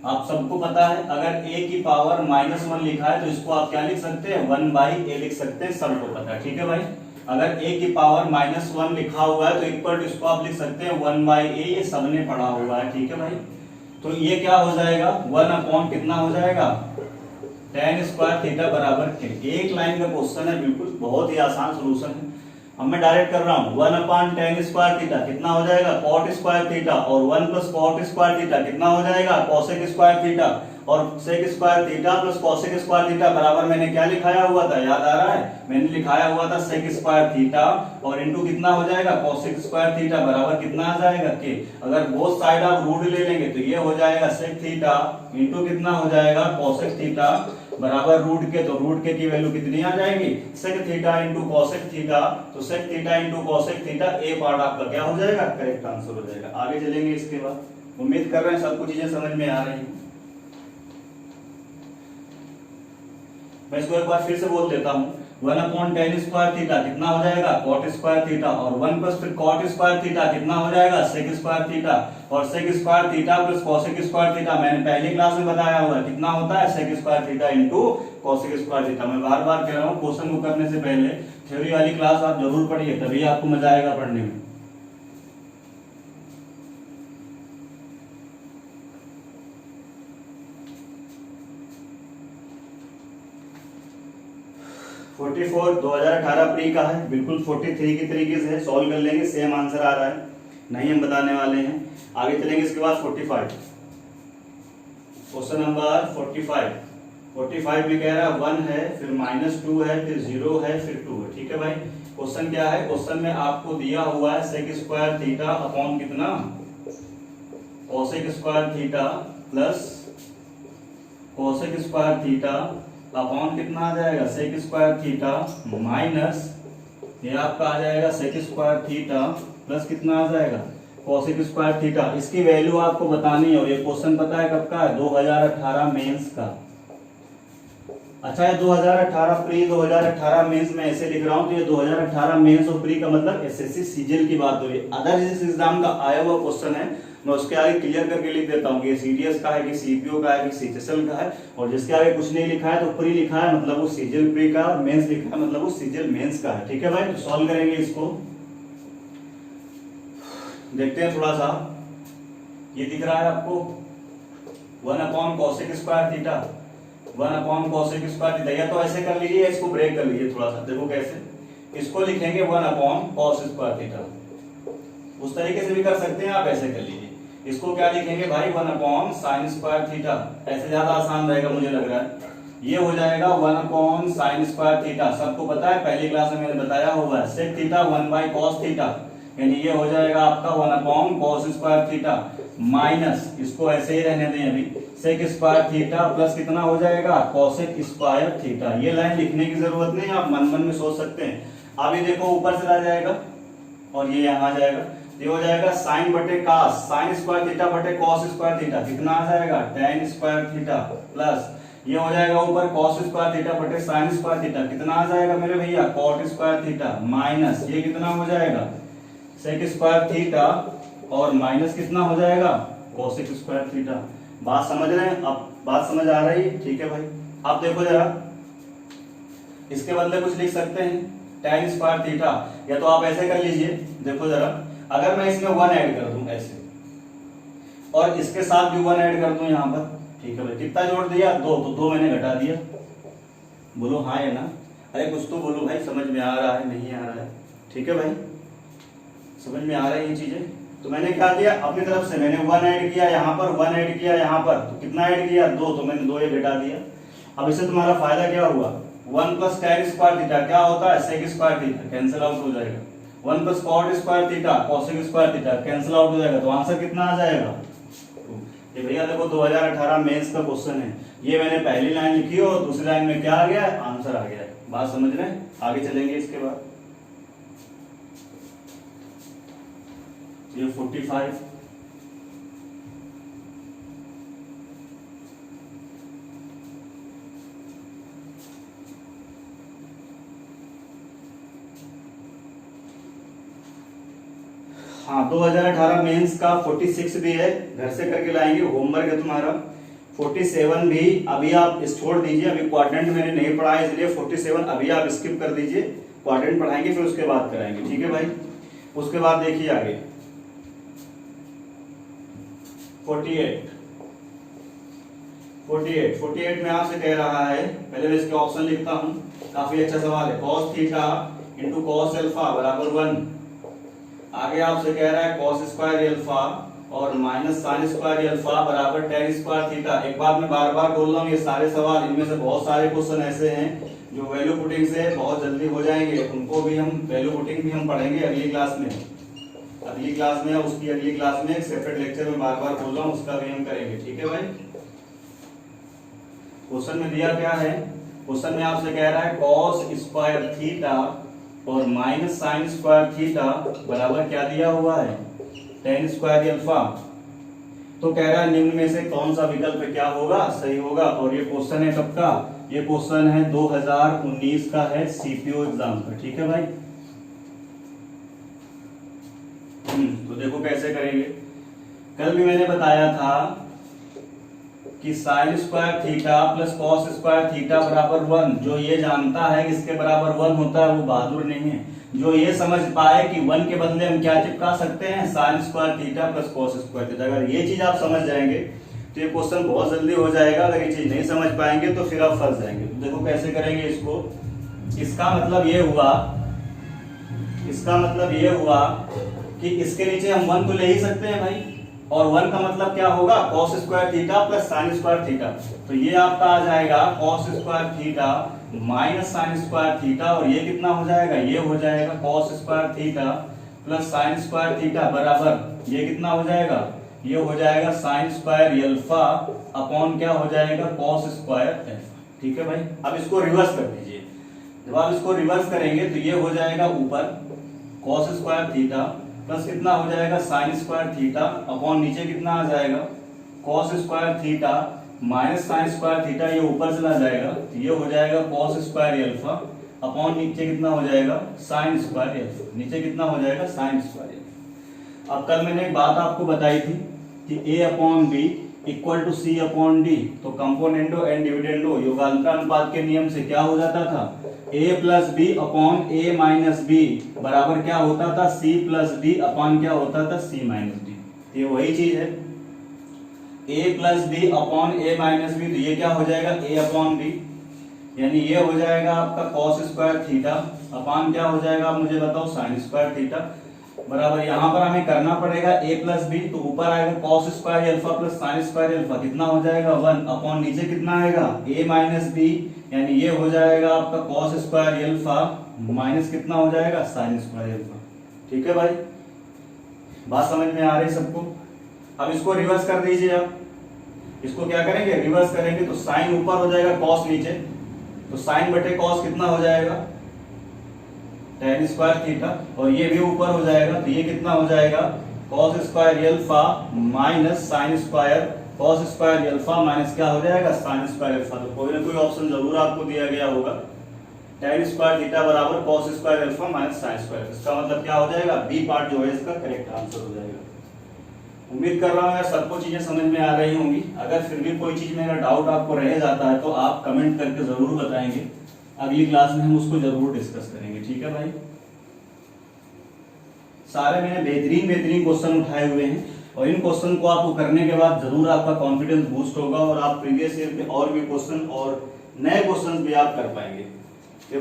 आप सबको पता है अगर a की पावर -1 लिखा है तो इसको आप क्या लिख सकते हैं 1/a लिख सकते हैं, सबको पता है। ठीक है भाई, अगर a की पावर -1 लिखा हुआ है तो इक्वल टू इसको आप लिख सकते हैं 1/a, ये सबने पढ़ा हुआ है। ठीक है भाई, तो ये क्या हो जाएगा 1 अपॉन कितना हो जाएगा टेन स्क्वायर थीटा बराबर के। एक लाइन का क्वेश्चन है, बिल्कुल बहुत ही आसान सोल्यूशन है। अब मैं डायरेक्ट कर रहा हूं 1 अपॉन टेन स्क्वायर थीटा कितना हो जाएगा कॉट स्क्वायर थीटा, और 1 प्लस कॉट स्क्वायर थीटा कितना हो जाएगा कोसेक स्क्वायर थीटा, और sec square theta plus cosec square theta बराबर मैंने क्या लिखाया हुआ था, याद आ रहा है, मैंने लिखाया हुआ था सेक स्क्वायर थीटा और इनटू कितना हो जाएगा कोसेक स्क्वायर थीटा बराबर कितना आ जाएगा के। अगर बोथ साइड आप रूट ले लेंगे तो ये हो जाएगा सेक थीटा इनटू कितना हो जाएगा कोसेक थीटा बराबर रूट के, तो रूट के की वैल्यू कितनी आ जाएगी sec theta into cosec theta, तो sec theta into cosec theta, A part आपका क्या हो जाएगा करेक्ट आंसर हो जाएगा। आगे चलेंगे इसके बाद। उम्मीद कर रहे हैं सबको चीजें समझ में आ रही हैं। मैं इसको एक बार फिर से बोल देता हूं 1 अपॉन टेन स्क्वायर थीटा कितना हो जाएगा कॉट स्क्वायर थीटा, और 1 प्लस फिर कॉट स्क्वायर थीटा कितना हो जाएगा सेक स्क्वायर थीटा, और sec square theta plus cosec square theta मैंने पहली क्लास में बताया हुआ है कितना होता है sec square theta into cosec square theta. मैं बार बार कह रहा हूँ क्वेश्चन को करने से पहले थ्योरी वाली क्लास आप जरूर पढ़िए, तभी आपको मजा आएगा पढ़ने में। फोर्टी 2018 प्री का है, बिल्कुल 43 की तरीके से सॉल्व कर लेंगे, सेम आंसर आ रहा है, नहीं हम बताने वाले हैं। आगे चलेंगे इसके बाद 45, क्वेश्चन नंबर 45 में कह रहा है 1 है फिर -2 है फिर 0 है फिर 2 है। ठीक है भाई, क्वेश्चन क्या है, क्वेश्चन में आपको दिया हुआ है सेक स्क्वायर थीटा अपॉन कितना cosec square theta plus cosec square theta upon कितना आ जाएगा सेक स्क्वायर थीटा माइनस ये आपका आ जाएगा सेक स्क्वायर थीटा प्लस कितना आ जाएगा कोसेक स्क्वायर थीटा। इसकी वैल्यू आपको बतानी है, और ये क्वेश्चन पता है कब का है 2018 मेंस का। अच्छा है 2018 प्री 2018 मेंस में ऐसे लिख रहा हूं, तो ये 2018 मेंस और प्री का मतलब एसएससी सीजीएल की बात हो रही है। अदर जिस एग्जाम का आया हुआ क्वेश्चन है मैं उसके आगे क्लियर करके लिख देता हूँ कि ये सीडीएस का है कि सीपीओ का है कि सीएचएसएल का है, और जिसके आगे कुछ नहीं लिखा है तो प्री लिखा है मतलब वो सीजीएल प्री का, और मेंस लिखा है मतलब वो सीजीएल मेंस का है। ठीक है भाई, तो सॉल्व करेंगे इसको, देखते हैं थोड़ा सा। ये दिख रहा है आपको 1 upon cosec square theta, 1 upon cosec square theta, या तो ऐसे कर लीजिए, इसको ब्रेक कर लीजिए थोड़ा सा। देखो कैसे, इसको लिखेंगे 1 अपॉन कॉस स्क्वायर थीटा, उस तरीके से भी कर सकते हैं आप, ऐसे कर लीजिए। इसको क्या लिखेंगे भाई 1 अपॉन साइन स्क्वायर थीटा, ऐसे ज्यादा आसान रहेगा मुझे लग रहा है। ये हो जाएगा 1 अपॉन साइन स्क्वायर थीटा, सबको पता है पहली क्लास में मैंने बताया हुआ है सेक थीटा 1/cos थीटा, यानी ये हो जाएगा आपका 1 cos स्क्वायर थीटा माइनस, इसको ऐसे ही रहने दें अभी, सेक स्क्वायर थीटा प्लस कितना हो जाएगा कोसेक स्क्वायर थीटा। ये लाइन लिखने की जरूरत नहीं, आप मन मन में सोच सकते हैं। अब ये देखो ऊपर चला जाएगा और ये यहाँ आ जाएगा, ये हो जाएगा साइन बटे कास, साइन स्क्वायर थीटा बटे कॉस स्क्वायर थीटा कितना आ जाएगा tan स्क्वायर थीटा प्लस ये हो जाएगा ऊपर cos स्क्वायर थीटा बटे साइन स्क्वायर थीटा कितना आ जाएगा मेरे भैया cot स्क्वायर थीटा माइनस ये कितना हो जाएगा सेक स्क्वायर थीटा और माइनस कितना हो जाएगा कोसेक स्क्वायर थीटा। बात समझ रहे हैं? अब बात समझ आ रही है? ठीक है भाई। अब देखो जरा, इसके बदले कुछ लिख सकते हैं tan स्क्वायर थीटा, या तो आप ऐसे कर लीजिए, देखो जरा, अगर मैं इसमें 1 ऐड कर दूं ऐसे और इसके साथ भी 1 ऐड कर दूं यहाँ पर, ठीक है भाई, कितना जोड़ दिया 2, तो 2 मैंने घटा दिया। बोलो हाँ या ना? अरे कुछ तो बोलो भाई, समझ में आ रहा है नहीं आ रहा है? ठीक है भाई, समझ में आ रही है ये चीजें? तो मैंने क्या किया अपनी तरफ से, मैंने 1 ऐड किया यहाँ पर, 1 ऐड किया यहाँ पर, तो कितना ऐड किया 2, तो मैंने 2 ये घटा दिया। अब इससे तुम्हारा फायदा क्या हुआ, 1 प्लस tan स्क्वायर थीटा क्या होता है sec square theta, cancel out हो जाएगा। 1 plus cot square theta cosec square theta cancel out हो जाएगा, तो आंसर कितना आ जाएगा। ये भैया देखो 2018 मेंस का क्वेश्चन है, ये मैंने पहली लाइन लिखी और दूसरी लाइन में क्या आ गया है आंसर आ गया है। बात समझ रहे हैं? आगे चलेंगे इसके बाद। ये 45 हाँ 2018 मेंस का 46 भी है, घर से करके लाएंगे, होमवर्क है तुम्हारा। 47 भी अभी आप छोड़ दीजिए, अभी क्वाड्रेंट मैंने नहीं पढ़ा है इसलिए 47 अभी आप स्किप कर दीजिए, क्वाड्रेंट पढ़ाएंगे फिर उसके बाद कराएंगे, ठीक है भाई। उसके बाद देखिए आगे 48 में आपसे कह रहा है, पहले मैं इसके ऑप्शन लिखता हूं, काफी अच्छा सवाल है। cos theta into cos alpha बराबर 1। आगे आपसे कह रहा है cos स्क्वायर अल्फा और माइनस साइन स्क्वायर अल्फा बराबर tan स्क्वायर थीटा। एक बात मैं बार बार बोल रहा हूँ, ये सारे सवाल, इनमें से बहुत सारे क्वेश्चन ऐसे हैं जो वैल्यू पुटिंग से बहुत जल्दी हो जाएंगे, उनको भी हम वैल्यू पुटिंग भी हम पढ़ेंगे अगली क्लास में, या उसकी अगली क्लास में एक सेपरेट लेक्चर में बार बार बोल रहा हूँ, उसका भी हम करेंगे, ठीक है भाई। क्वेश्चन में दिया क्या है, क्वेश्चन में आपसे कह रहा है cos स्क्वायर थीटा और माइनस साइन स्क्वायर थीटा बराबर क्या दिया हुआ है tan स्क्वायर अल्फा। तो कह रहा है निम्न में से कौन सा विकल्प क्या होगा सही होगा, और ये क्वेश्चन है कब का, ये क्वेश्चन है 2019 का है, सीपीओ एग्जाम का, ठीक है भाई। तो देखो कैसे करेंगे, कल भी मैंने बताया था कि sign square theta plus cos square theta बराबर 1, जो ये जानता है कि इसके बराबर 1 होता है वो बहादुर नहीं है। जो ये समझ पाए कि 1 के बदले हम क्या चिपका सकते हैं sign square theta plus cos square theta, अगर ये चीज आप समझ जाएंगे तो ये क्वेश्चन बहुत जल्दी हो जाएगा। अगर ये चीज नहीं समझ पाएंगे तो फिर आप फंस जाएंगे। तो देखो कैसे करेंगे इसको, इसका मतलब ये हुआ कि इसके नीचे हम 1 तो ले ही सकते हैं भाई, और 1 का मतलब क्या होगा cos square theta plus sign square theta. तो ये आपका आ जाएगा cos square theta minus sine square theta, और ये कितना हो जाएगा, ये हो जाएगा cos square theta plus sign square theta बराबर ये कितना हो जाएगा, ये हो जाएगा साइन स्क्वायर अल्फा अपॉन क्या हो जाएगा cos स्क्वायर अल्फा, ठीक है भाई। अब इसको रिवर्स कर दीजिए, जब आप इसको रिवर्स करेंगे तो ये हो जाएगा ऊपर cos स्क्वायर थीटा प्लस कितना हो जाएगा साइन स्क्वायर थीटा अपॉन नीचे कितना आ जाएगा cos square theta minus sine square theta, ये ऊपर चला जाएगा तो ये हो जाएगा cos स्क्वायर अल्फा अपॉन नीचे कितना हो जाएगा साइन स्क्वायर अल्फा, नीचे कितना हो जाएगा साइन स्क्वायर अल्फा। अब कल मैंने एक बात आपको बताई थी कि a upon B equal to C upon D, तो कंपोनेंडो एंड डिविडेंडो योगांतर अनुपात के नियम से क्या हो जाता था, a plus B upon a minus B बराबर क्या होता था c प्लस डी अपॉन क्या होता था c माइनस डी। ये वही चीज है, a plus B upon a minus B, तो ये क्या हो जाएगा a अपॉन बी, यानी ये हो जाएगा आपका cos स्क्वायर थीटा अपॉन क्या हो जाएगा आप मुझे बताओ साइन स्क्वायर थीटा बराबर, यहाँ पर हमें करना पड़ेगा a प्लस बी, तो ऊपर आएगा cos square alpha plus sine square alpha, कितना हो जाएगा 1 अपॉन नीचे कितना आएगा a माइनस बी, यानी ये हो जाएगा आपका cos स्क्वायर अल्फा माइनस कितना हो जाएगा साइन स्क्वायर अल्फा, ठीक है भाई। बात समझ में आ रही सबको? अब इसको रिवर्स कर दीजिए। आप इसको क्या करेंगे, रिवर्स करेंगे तो साइन ऊपर हो जाएगा, कॉस नीचे, तो साइन बटे कॉस कितना हो जाएगा, tan स्क्वायर थीटा, और ये भी ऊपर हो जाएगा तो ये कितना हो जाएगा, cos square alpha minus sine square cos square alpha minus क्या हो जाएगा, साइन स्क्वायर अल्फा। तो कोई ना कोई ऑप्शन जरूर आपको दिया गया होगा। tan स्क्वायर थीटा बराबर cos square alpha minus sine square, इसका मतलब क्या हो जाएगा, बी पार्ट जो है इसका करेक्ट आंसर हो जाएगा। उम्मीद कर रहा हूँ यार सबको चीजें समझ में आ रही होंगी। अगर फिर भी कोई चीज में अगर डाउट आपको रह जाता है तो आप कमेंट करके जरूर बताएंगे, अगली क्लास में हम उसको जरूर डिस्कस करेंगे। ठीक है भाई, सारे मैंने बेहतरीन क्वेश्चन उठाए हुए हैं और इन क्वेश्चन को आपको करने के बाद जरूर आपका कॉन्फिडेंस बूस्ट होगा और आप प्रीवियस ईयर के और भी क्वेश्चन और नए क्वेश्चन भी आप कर पाएंगे। ये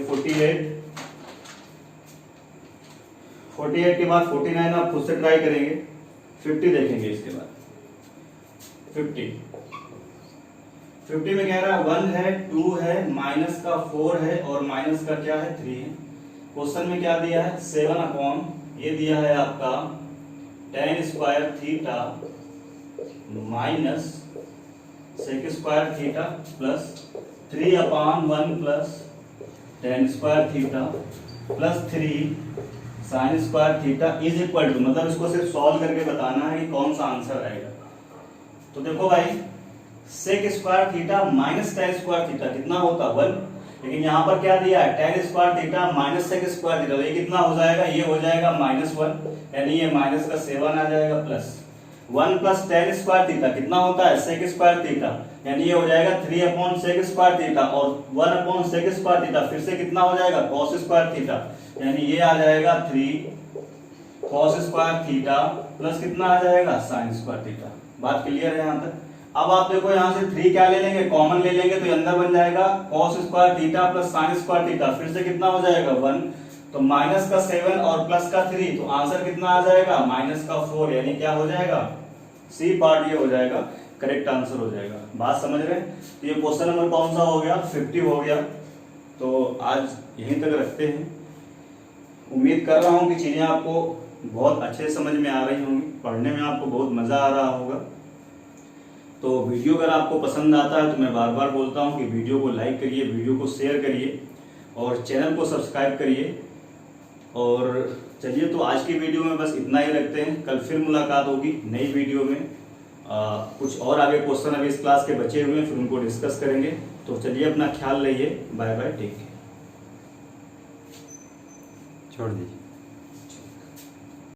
48 के बाद 49 आप खुद से ट्राई करेंगे, 50 देखेंगे इसके बाद। 50 में कह रहा है 1 है, 2 है, माइनस का 4 है और माइनस का क्या है, 3 है। क्वेश्चन में क्या दिया है, 7 अपॉन ये दिया है आपका tan square theta minus sec square theta plus 3 upon 1 plus tan square theta plus 3 sine square theta is equal to, मतलब इसको सिर्फ सॉल्व करके बताना है कि कौन सा आंसर आएगा। तो देखो भाई, sec square theta minus tan square theta कितना होता है 1, लेकिन यहाँ पर क्या दिया है tan square theta minus sec square theta, तो ये कितना हो जाएगा, ये हो जाएगा -1, यानी ये माइनस का 7 आ जाएगा, plus 1 plus tan square theta कितना होता है सेक स्क्वायर थीटा, यानी ये हो जाएगा 3 अपॉन सेक स्क्वायर थीटा और 1 अपॉन सेक स्क्वायर थीटा, फिर से कितना हो जाएगा cos स्क्वायर थीटा, यानी ये आ जाएगा 3 cos स्क्वायर थीटा प्लस कितना आ जाएगा sin स्क्वायर थीटा। बात क्लियर है यहाँ तक? अब आप देखो यहाँ से 3 क्या ले लेंगे, कॉमन ले लेंगे तो ये अंदर बन जाएगा cos square theta plus sin square theta, फिर से कितना हो जाएगा 1, तो माइनस का 7 और प्लस का 3, तो आंसर कितना आ जाएगा माइनस का 4, यानी क्या हो जाएगा, सी पार्ट ये हो जाएगा, करेक्ट आंसर हो जाएगा। बात समझ रहे हैं? तो ये क्वेश्चन नंबर कौन सा हो गया, 50 हो गया। तो आज यहीं तक रखते हैं। उम्मीद कर रहा हूँ कि चीजें आपको बहुत अच्छे समझ में आ रही होंगी, पढ़ने में आपको बहुत मजा आ रहा होगा। तो वीडियो अगर आपको पसंद आता है तो मैं बार बार बोलता हूँ कि वीडियो को लाइक करिए, वीडियो को शेयर करिए और चैनल को सब्सक्राइब करिए। और चलिए, तो आज की वीडियो में बस इतना ही रखते हैं। कल फिर मुलाकात होगी नई वीडियो में। कुछ और आगे क्वेश्चन अभी इस क्लास के बचे हुए हैं, फिर उनको डिस्कस करेंगे। तो चलिए, अपना ख्याल रखिए, बाय बाय, टेक केयर। छोड़ दीजिए।